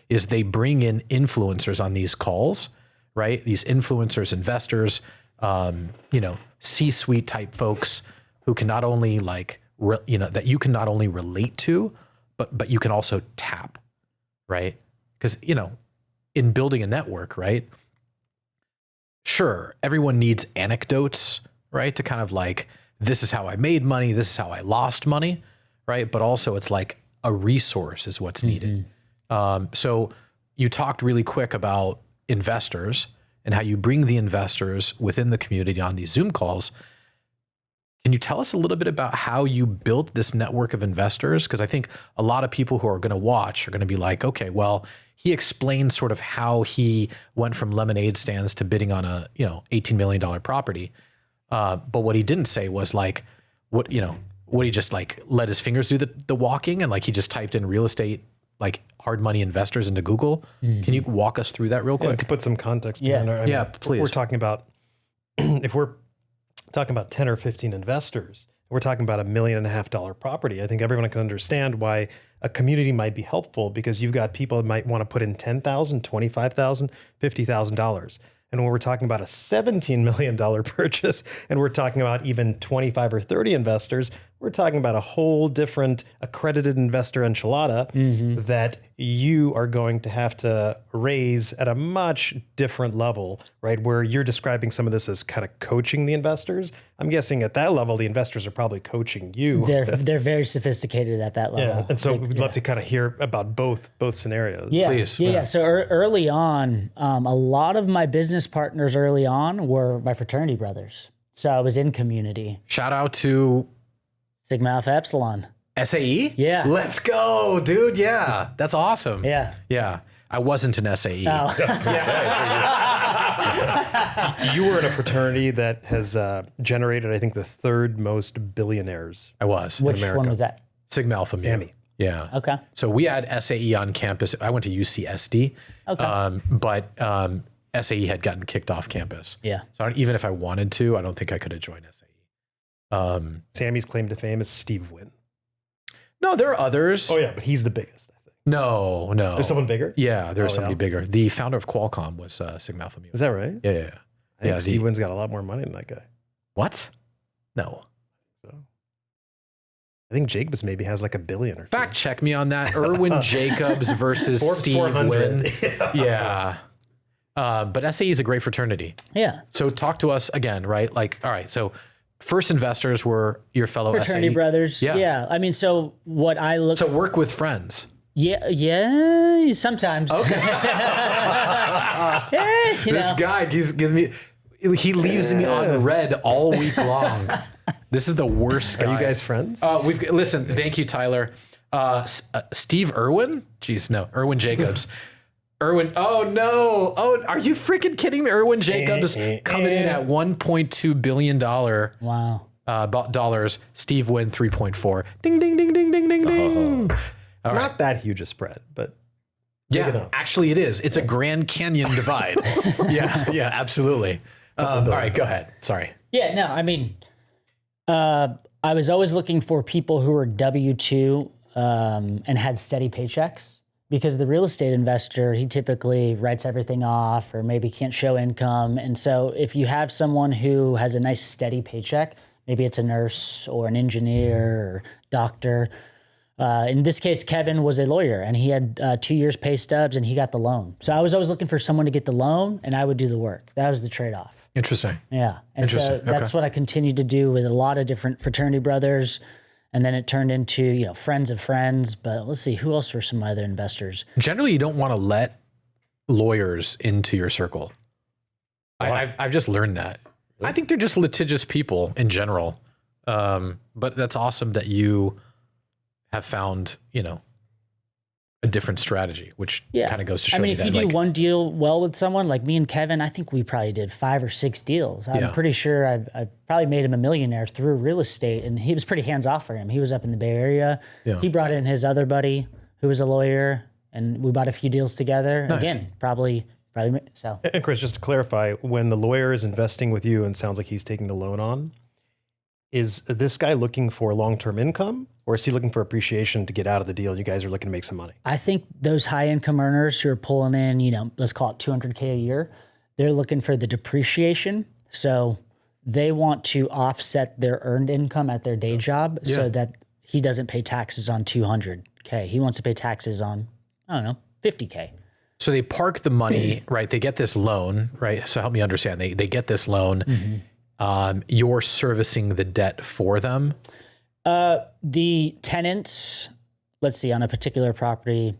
is they bring in influencers on these calls, right? These influencers, investors, C-suite type folks who can not only that you can not only relate to, but you can also tap, right? Because, in building a network, right? Sure, everyone needs anecdotes, right? To kind of like, this is how I made money, this is how I lost money, right? But also it's like a resource is what's needed. So you talked really quick about investors and how you bring the investors within the community on these Zoom calls. Can you tell us a little bit about how you built this network of investors? Because I think a lot of people who are going to watch are going to be like, okay, well, he explained sort of how he went from lemonade stands to bidding on a $18 million property. But what he didn't say was like, what he just like let his fingers do the walking and like he just typed in real estate, like hard money investors into Google. Can you walk us through that real quick? To put some context behind it, please. We're talking about, if we're talking about 10 or 15 investors, we're talking about $1.5 million property. I think everyone can understand why a community might be helpful because you've got people that might want to put in $10,000, $25,000, $50,000. And when we're talking about a $17 million purchase and we're talking about even 25 or 30 investors, We're talking about a whole different accredited investor enchilada that you are going to have to raise at a much different level, right? Where you're describing some of this as kind of coaching the investors. I'm guessing at that level, the investors are probably coaching you. They're very sophisticated at that level. Yeah, and so we'd love to kind of hear about both scenarios. Yeah, Please. Yeah. So early on, a lot of my business partners early on were my fraternity brothers. So I was in community. Shout out to Sigma Alpha Epsilon. SAE? Yeah. Let's go, dude. Yeah. That's awesome. Yeah. Yeah. I wasn't an SAE. Oh. You were in a fraternity that has generated, I think, the third most billionaires. I was. Which one was that? Sigma Alpha Mu. Sammy. Yeah. Okay. So we had SAE on campus. I went to UCSD. Okay. But SAE had gotten kicked off campus. Yeah. So even if I wanted to, I don't think I could have joined SAE. Sammy's claim to fame is Steve Wynn. No, there are others. Oh, yeah, but he's the biggest, I think. No. There's someone bigger? Yeah, there's somebody bigger. The founder of Qualcomm was Sigma Alpha Mu. Is that right? Yeah. I think Steve Wynn's got a lot more money than that guy. What? No. So I think Jacobs maybe has like $1 billion or Fact check me on that. Erwin Jacobs versus Forbes Steve 400. Wynn. Yeah. But SAE is a great fraternity. Yeah. So talk to us again, right? Like, all right, so first investors were your fellow Fraternity SAE. brothers. Yeah. Yeah. I mean, so what I look. So work with friends. Yeah. Sometimes. Okay. This guy gives me, he leaves me on red all week long. This is the worst guy. Are you guys friends? Listen, thank you, Tyler. Steve Irwin? Jeez, no, Erwin Jacobs. Erwin, oh no. Oh, are you freaking kidding me? Erwin Jacobs coming in at $1.2 billion. Wow. Dollars. Steve Wynn 3.4. Ding, ding, ding, ding, ding, ding, ding. All right. Not that huge a spread, but Yeah, actually it is. It's a Grand Canyon divide. Yeah, absolutely. All right, go ahead. Sorry. Yeah, no, I mean, I was always looking for people who were W-2 and had steady paychecks, because the real estate investor, he typically writes everything off or maybe can't show income. And so if you have someone who has a nice steady paycheck, maybe it's a nurse or an engineer or doctor. In this case, Kevin was a lawyer and he had 2 years pay stubs and he got the loan. So I was always looking for someone to get the loan and I would do the work. That was the trade-off. Interesting. Yeah. And so that's what I continued to do with a lot of different fraternity brothers. And then it turned into, friends of friends. But let's see, who else were some other investors? Generally, you don't want to let lawyers into your circle. I've just learned that. I think they're just litigious people in general. But that's awesome that you have found, a different strategy, which kind of goes to show you that. I mean, if you do one deal well with someone, like me and Kevin, I think we probably did 5 or 6 deals. I'm pretty sure I probably made him a millionaire through real estate, and he was pretty hands off for him. He was up in the Bay Area. Yeah. He brought in his other buddy who was a lawyer, and we bought a few deals together. Nice. Again, probably so. And Chris, just to clarify, when the lawyer is investing with you and sounds like he's taking the loan on, is this guy looking for long-term income, or is he looking for appreciation to get out of the deal and you guys are looking to make some money? I think those high income earners who are pulling in, let's call it $200K a year, they're looking for the depreciation. So they want to offset their earned income at their day job so that he doesn't pay taxes on $200K. He wants to pay taxes on, $50K. So they park the money, right? They get this loan, right? So help me understand. They get this loan. Mm-hmm. You're servicing the debt for them. The tenants, let's see, on a particular property,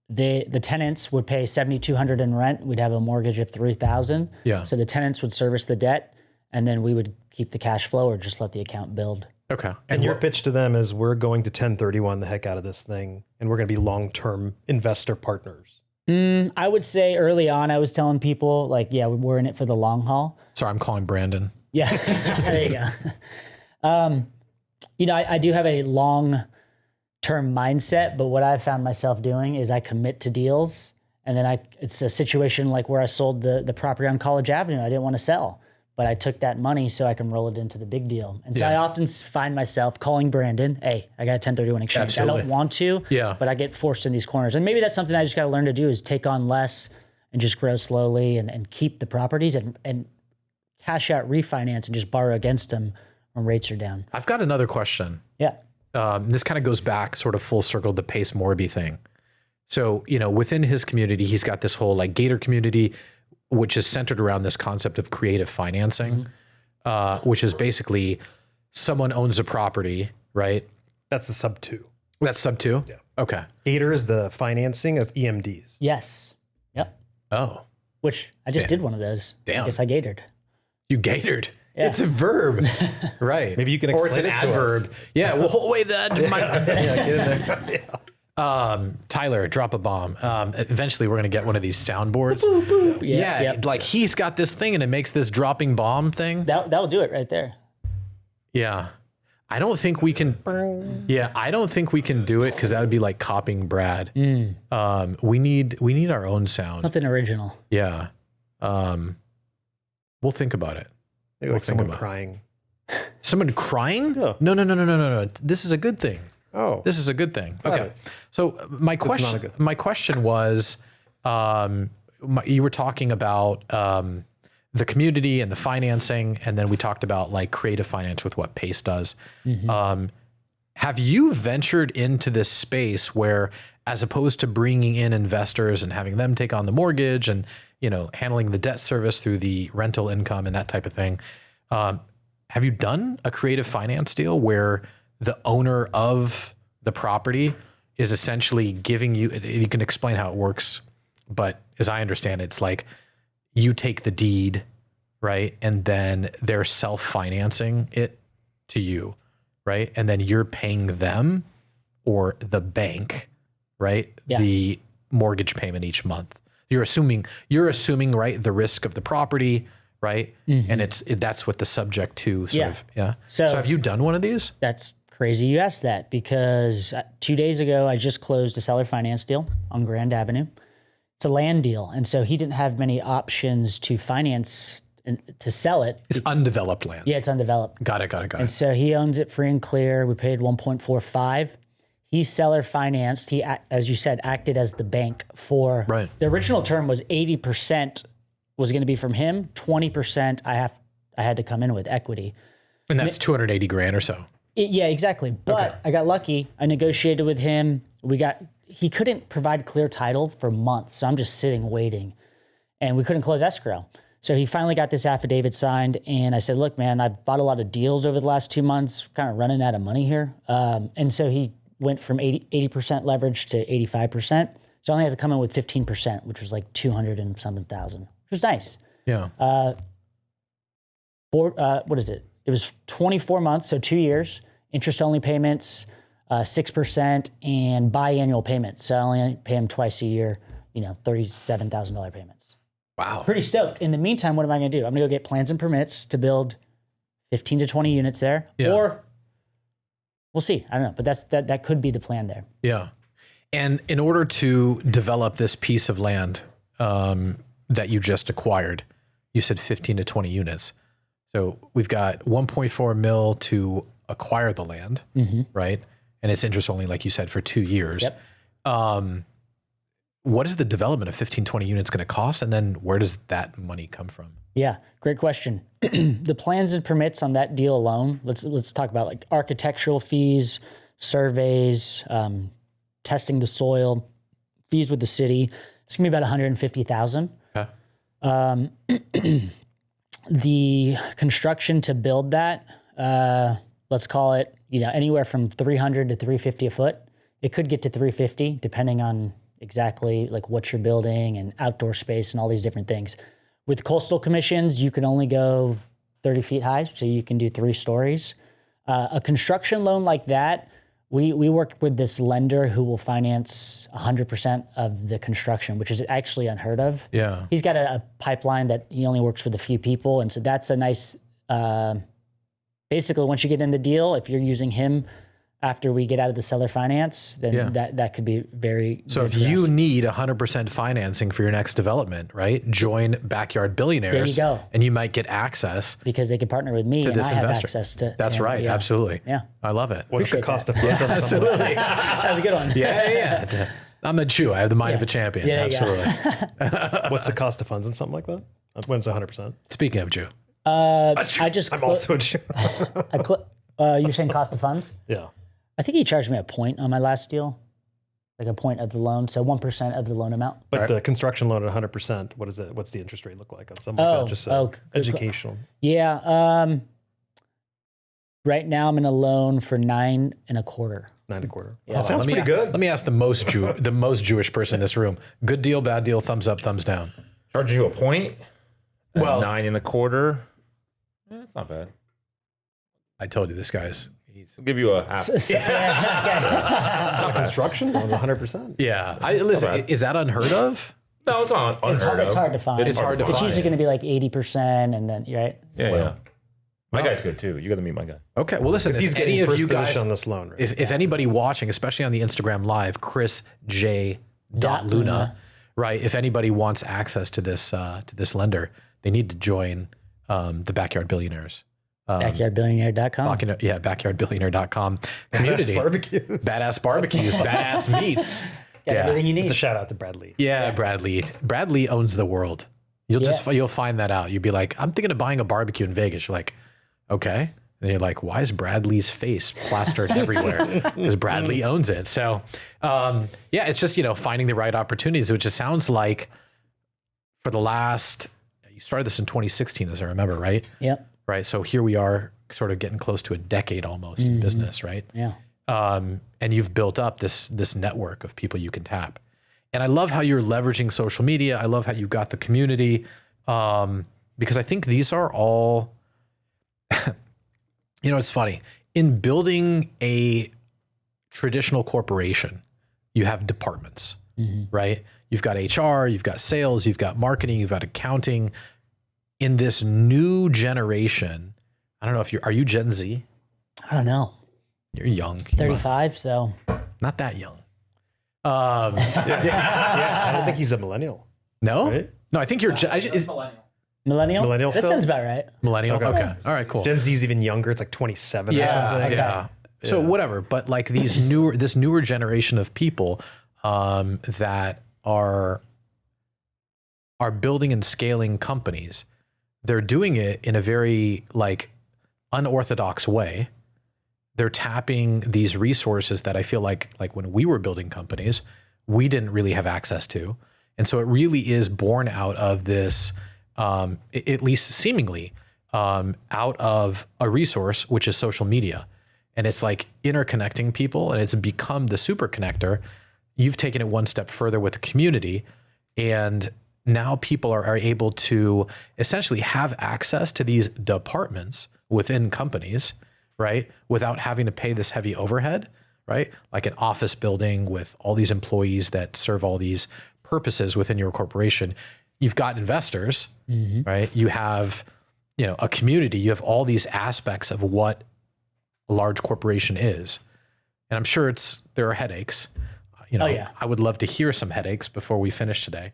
the tenants would pay $7,200 in rent. We'd have a mortgage of $3,000. Yeah. So the tenants would service the debt, and then we would keep the cash flow or just let the account build. Okay. And your pitch to them is, we're going to 1031 the heck out of this thing, and we're going to be long-term investor partners. I would say early on, I was telling people we're in it for the long haul. Sorry, I'm calling Brandon. Yeah, there you go. I do have a long-term mindset, but what I've found myself doing is I commit to deals, and then it's a situation like where I sold the property on College Avenue. I didn't want to sell, but I took that money so I can roll it into the big deal. And so I often find myself calling Brandon, hey, I got a 1031 exchange. Absolutely. I don't want to, but I get forced in these corners. And maybe that's something I just got to learn to do, is take on less and just grow slowly and keep the properties and cash out, refinance, and just borrow against them when rates are down. I've got another question. Yeah. This kind of goes back sort of full circle, the Pace Morby thing. So, within his community, he's got this whole like Gator community, which is centered around this concept of creative financing, which is basically someone owns a property, right? That's the sub 2. That's sub 2? Yeah. Okay. Gator is the financing of EMDs. Yes. Yep. Oh, Which I just did one of those. Damn. I guess I gatored. you gatored. Yeah. It's a verb. Right. Maybe you can Or it's explain an it to us. adverb. Yeah. Well, wait, Yeah, get in there. Tyler, drop a bomb. Eventually, we're going to get one of these soundboards. Yeah, Yep. like he's got this thing and it makes this dropping bomb thing. That'll do it right there. Yeah. I don't think we can. Yeah, I don't think we can do it because that would be like copying Brad. We need our own sound. Something original. Yeah. We'll think about it. Maybe like someone crying. Someone crying? Yeah. No. This is a good thing. Oh. This is a good thing. Got Okay. it. So my not a question, good my question was, you were talking about the community and the financing, and then we talked about like creative finance with what Pace does. Have you ventured into this space where, as opposed to bringing in investors and having them take on the mortgage and handling the debt service through the rental income and that type of thing, have you done a creative finance deal where the owner of the property is essentially giving you? You can explain how it works, but as I understand it, it's like you take the deed, right, and then they're self-financing it to you, right? And then you're paying them or the bank, right? Yeah. The mortgage payment each month. You're assuming, right, the risk of the property, right? And that's what the subject to sort of, yeah. So have you done one of these? That's crazy you asked that, because 2 days ago, I just closed a seller finance deal on Grand Avenue. It's a land deal. And so he didn't have many options to finance and to sell it. It's undeveloped land. Yeah, it's undeveloped. Got it. And so he owns it free and clear. We paid 1.45. He seller financed. He, as you said, acted as the bank for, Right. The original term was 80% was going to be from him. 20% I had to come in with equity. And that's 280 grand or so. Yeah, exactly. But I got lucky. I negotiated with him. He couldn't provide clear title for months. So I'm just sitting waiting, and we couldn't close escrow. So he finally got this affidavit signed, and I said, look, man, I've bought a lot of deals over the last 2 months, kind of running out of money here. And so he went from 80% leverage to 85%. So I only had to come in with 15%, which was like 200 and something thousand, which was nice. Yeah. What is it? It was 24 months, so 2 years, interest-only payments, 6%, and biannual payments. So I only pay him twice a year, $37,000 payments. Wow. Pretty stoked. In the meantime, what am I going to do? I'm going to go get plans and permits to build 15 to 20 units there. Yeah. Or we'll see. I don't know. But that could be the plan there. Yeah. And in order to develop this piece of land that you just acquired, you said 15 to 20 units. So we've got 1.4 mil to acquire the land, right? And it's interest only, like you said, for 2 years. Yep. What is the development of 15, 20 units going to cost? And then where does that money come from? Yeah, great question. The plans and permits on that deal alone, let's talk about like architectural fees, surveys, testing the soil, fees with the city. It's gonna be about $150,000. Okay. The construction to build that, let's call it, anywhere from $300 to $350 a foot. It could get to $350 depending on exactly like what you're building and outdoor space and all these different things. With coastal commissions, you can only go 30 feet high, so you can do 3 stories. A construction loan like that, we worked with this lender who will finance 100% of the construction, which is actually unheard of. Yeah. He's got a pipeline that he only works with a few people, and so that's a nice, basically once you get in the deal, if you're using him after we get out of the seller finance, then that could be very So good if for you us. need 100% financing for your next development, right? Join Backyard Billionaires. There you go. And you might get access Because they can partner with me and this I have investor. access to. That's right. Yeah. Absolutely. Yeah. I love it. What's the Appreciate cost of funds on something? Absolutely. That's a good one. Yeah. I'm a Jew. I have the mind of a champion. Yeah, there you go. Absolutely. What's the cost of funds on something like that? When's 100%? Speaking of Jew. I just I'm also you're saying cost of funds? yeah. I think he charged me a point on my last deal, like a point of the loan, so 1% of the loan amount. But the construction loan at 100%, what is it? What's the interest rate look like on something like that? Just educational. Yeah. Right now I'm in a loan for 9.25%. 9.25. Yeah. That sounds pretty good. Let me ask the most Jewish person in this room. Good deal, bad deal, thumbs up, thumbs down. Charging you a point? Well, 9.25. That's not bad. I told you this guy's. I'll give you a half. Construction loan 100%. Yeah. Listen, is that unheard of? No, it's on. It's hard to find. It's hard to find. It's usually going to be like 80%, and then right. Yeah. My guy's good too. You got to meet my guy. Okay. Well, listen, He's if getting any of first you guys position on this loan, right? If anybody watching, especially on the Instagram live, Chris J. Luna, right? If anybody wants access to this lender, they need to join the Backyard Billionaires. Backyardbillionaire.com. Backyardbillionaire.com community. Badass barbecues, badass meats. Got everything you need. It's a shout out to Bradley. Yeah, Bradley. Bradley owns the world. You'll find that out. You'll be like, I'm thinking of buying a barbecue in Vegas. You're like, okay. And you're like, why is Bradley's face plastered everywhere? Because Bradley owns it. So, it's just, finding the right opportunities, which it sounds like for the last, you started this in 2016, as I remember, right? Yep. Right. So here we are sort of getting close to a decade almost in business, right? Yeah. And you've built up this network of people you can tap. And I love how you're leveraging social media. I love how you got the community, because I think these are all, it's funny. In building a traditional corporation, you have departments, right? You've got HR, you've got sales, you've got marketing, you've got accounting. In this new generation, I don't know if are you Gen Z? I don't know. You're young. 35, so. Not that young. I don't think he's a millennial. No? Right? No, I think you're Millennial? Millennial That still? sounds about right. millennial. Okay. All right, cool. Gen Z's even younger. It's like 27 or something. Yeah. So whatever, but like this newer generation of people that are building and scaling companies, they're doing it in a very like unorthodox way. They're tapping these resources that I feel like when we were building companies, we didn't really have access to. And so it really is born out of this, at least seemingly, out of a resource, which is social media. And it's like interconnecting people, and it's become the super connector. You've taken it one step further with the community, and now people are able to essentially have access to these departments within companies, right? Without having to pay this heavy overhead, right? Like an office building with all these employees that serve all these purposes within your corporation. You've got investors, right? You have, a community. You have all these aspects of what a large corporation is. And I'm sure there are headaches. I would love to hear some headaches before we finish today.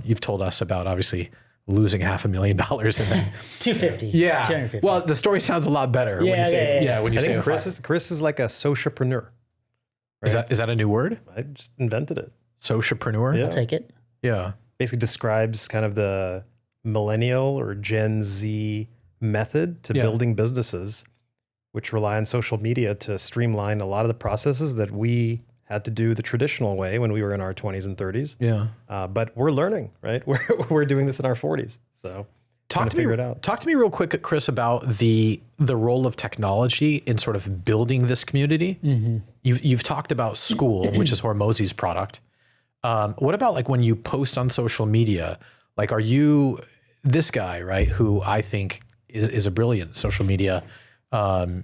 You've told us about obviously losing $500,000 and then 250. Yeah. 250. Well, the story sounds a lot better when you say when you I say think Chris is like a socialpreneur. Right? Is that a new word? I just invented it. Socialpreneur? Yeah. I'll take it. Yeah. Basically describes kind of the millennial or Gen Z method to building businesses, which rely on social media to streamline a lot of the processes that we had to do the traditional way when we were in our 20s and 30s. Yeah. But we're learning, right? We're doing this in our 40s. So Talk to figure it out. Talk to me real quick, Chris, about the role of technology in sort of building this community. You've talked about school, which is Hormozi's product. What about like when you post on social media? Like, are you this guy, right? Who I think is a brilliant social media. I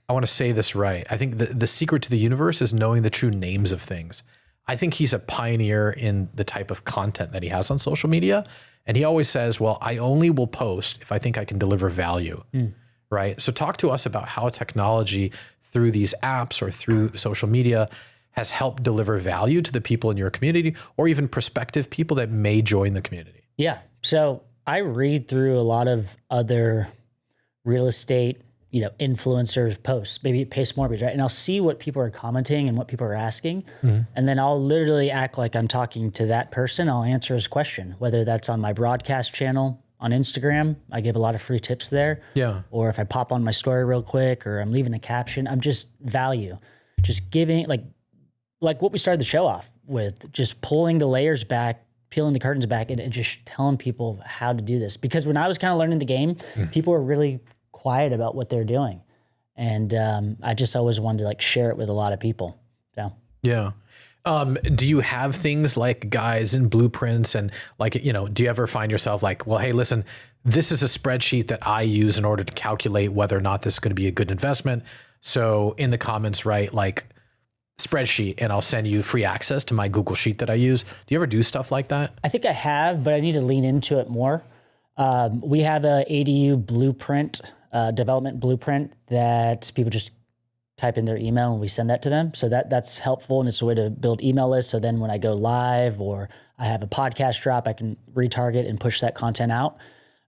want to say this right. I think the secret to the universe is knowing the true names of things. I think he's a pioneer in the type of content that he has on social media. And he always says, well, I only will post if I think I can deliver value, right? So talk to us about how technology through these apps or through social media has helped deliver value to the people in your community or even prospective people that may join the community. Yeah. So I read through a lot of other real estate, influencers posts, maybe Pace Mortgage, right? And I'll see what people are commenting and what people are asking. And then I'll literally act like I'm talking to that person. I'll answer his question, whether that's on my broadcast channel on Instagram. I give a lot of free tips there. Yeah. Or if I pop on my story real quick, or I'm leaving a caption, I'm just just giving, like what we started the show off with, just pulling the layers back, peeling the curtains back, and just telling people how to do this. Because when I was kind of learning the game, people were really quiet about what they're doing. And I just always wanted to like share it with a lot of people. So Yeah. Do you have things like guides and blueprints and like, do you ever find yourself like, well, hey, listen, this is a spreadsheet that I use in order to calculate whether or not this is going to be a good investment. So in the comments, write like spreadsheet and I'll send you free access to my Google Sheet that I use. Do you ever do stuff like that? I think I have, but I need to lean into it more. We have a ADU blueprint, development blueprint that people just type in their email and we send that to them. So that's helpful, and it's a way to build email lists. So then when I go live or I have a podcast drop, I can retarget and push that content out.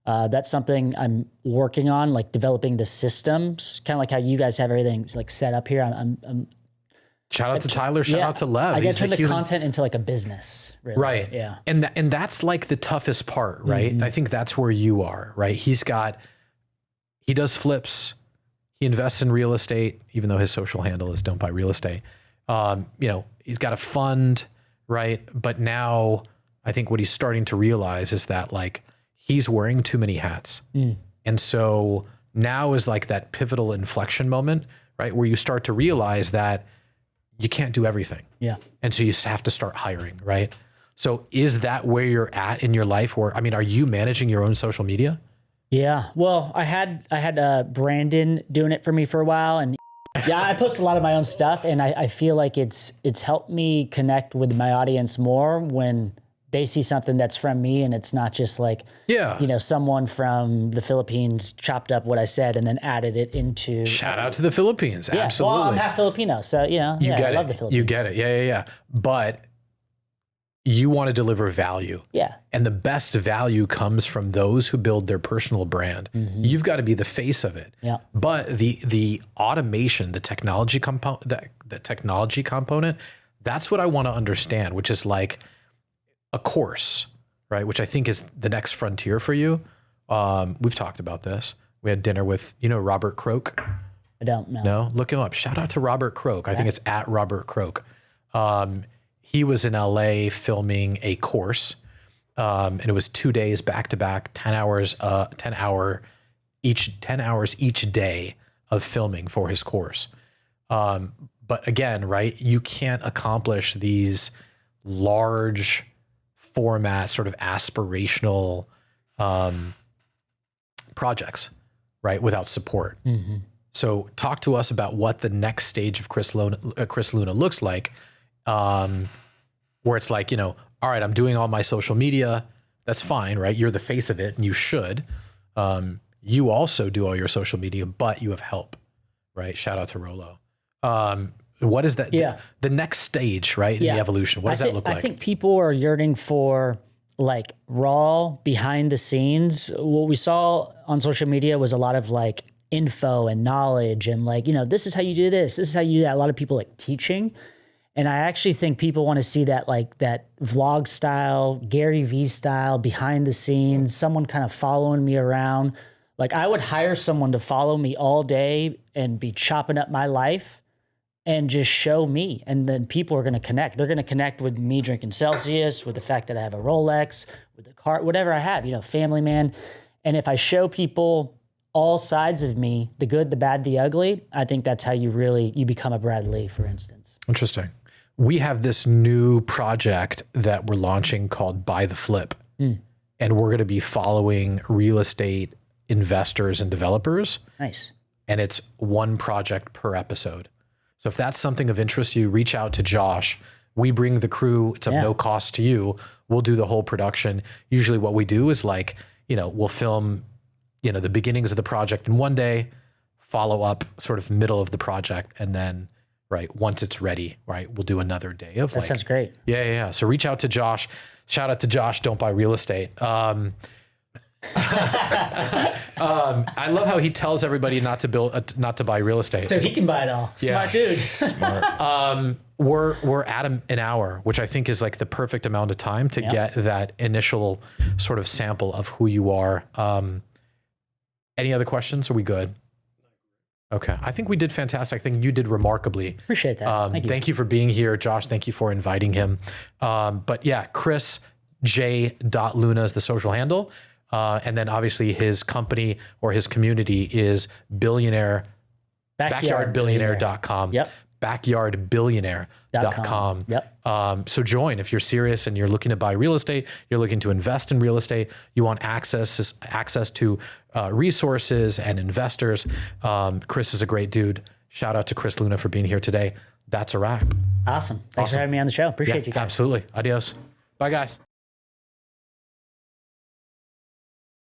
That's something I'm working on, like developing the systems, kind of like how you guys have everything like set up here. I'm Shout out to Tyler. Shout out to Lev. I got to turn the content into like a business. Really. Right. Yeah. And that's like the toughest part, right? I think that's where you are, right? He does flips. He invests in real estate, even though his social handle is Don't Buy Real Estate. He's got a fund, right? But now I think what he's starting to realize is that like he's wearing too many hats. And so now is like that pivotal inflection moment, right? Where you start to realize that you can't do everything. Yeah. And so you have to start hiring, right? So is that where you're at in your life? Or, are you managing your own social media? Yeah. Well, I had Brandon doing it for me for a while, and yeah, I post a lot of my own stuff, and I feel like it's helped me connect with my audience more when they see something that's from me, and it's not just like, someone from the Philippines chopped up what I said and then added it into. Shout out to the Philippines. Yeah. Absolutely. Well, I'm half Filipino, so I love the Philippines. You get it. Yeah. But you want to deliver value. Yeah. And the best value comes from those who build their personal brand. You've got to be the face of it. Yeah. But the automation, the technology component, that's what I want to understand, which is like a course, right? Which I think is the next frontier for you. We've talked about this. We had dinner with, Robert Croak. I don't know. No, look him up. Shout out to Robert Croak. I think it's at Robert Croak. He was in LA filming a course, and it was 2 days back to back, 10 hours each day of filming for his course. But again, right, you can't accomplish these large format, sort of aspirational projects, right, without support. So talk to us about what the next stage of Chris Luna looks like. Where it's like, all right, I'm doing all my social media. That's fine, right? You're the face of it and you should. You also do all your social media, but you have help, right? Shout out to Rolo. What is that? Yeah. The next stage, right? In the evolution. What does that look like? I think people are yearning for like raw behind the scenes. What we saw on social media was a lot of like info and knowledge and like, this is how you do this. This is how you do that. A lot of people like teaching. And I actually think people want to see that like that vlog style, Gary Vee style, behind the scenes, someone kind of following me around. Like I would hire someone to follow me all day and be chopping up my life and just show me. And then people are going to connect. They're going to connect with me drinking Celsius, with the fact that I have a Rolex, with the car, whatever I have, family man. And if I show people all sides of me, the good, the bad, the ugly, I think that's how you become a Brad Lee, for instance. Interesting. We have this new project that we're launching called Buy the Flip. And we're going to be following real estate investors and developers. Nice. And it's one project per episode. So if that's something of interest to you, reach out to Josh. We bring the crew. It's of no cost to you. We'll do the whole production. Usually what we do is like, we'll film, the beginnings of the project in one day, follow up sort of middle of the project, and then right, once it's ready, right, we'll do another day of that sounds great. Yeah. So reach out to Josh. Shout out to Josh, Don't Buy Real Estate. I love how he tells everybody not to buy real estate. So he can buy it all. Smart dude. Smart. We're at an hour, which I think is like the perfect amount of time to get that initial sort of sample of who you are. Any other questions? Are we good? Okay. I think we did fantastic. I think you did remarkably. Appreciate that. Thank you for being here. Josh, thank you for inviting him. But yeah, Chris J. Luna is the social handle. And then obviously his company or his community is backyardbillionaire.com. Yep. Backyardbillionaire.com. Yep. So join if you're serious and you're looking to buy real estate, you're looking to invest in real estate, you want access to resources and investors. Chris is a great dude. Shout out to Chris Luna for being here today. That's a wrap. Awesome. Thanks for having me on the show. Appreciate you guys. Absolutely. Adios. Bye, guys.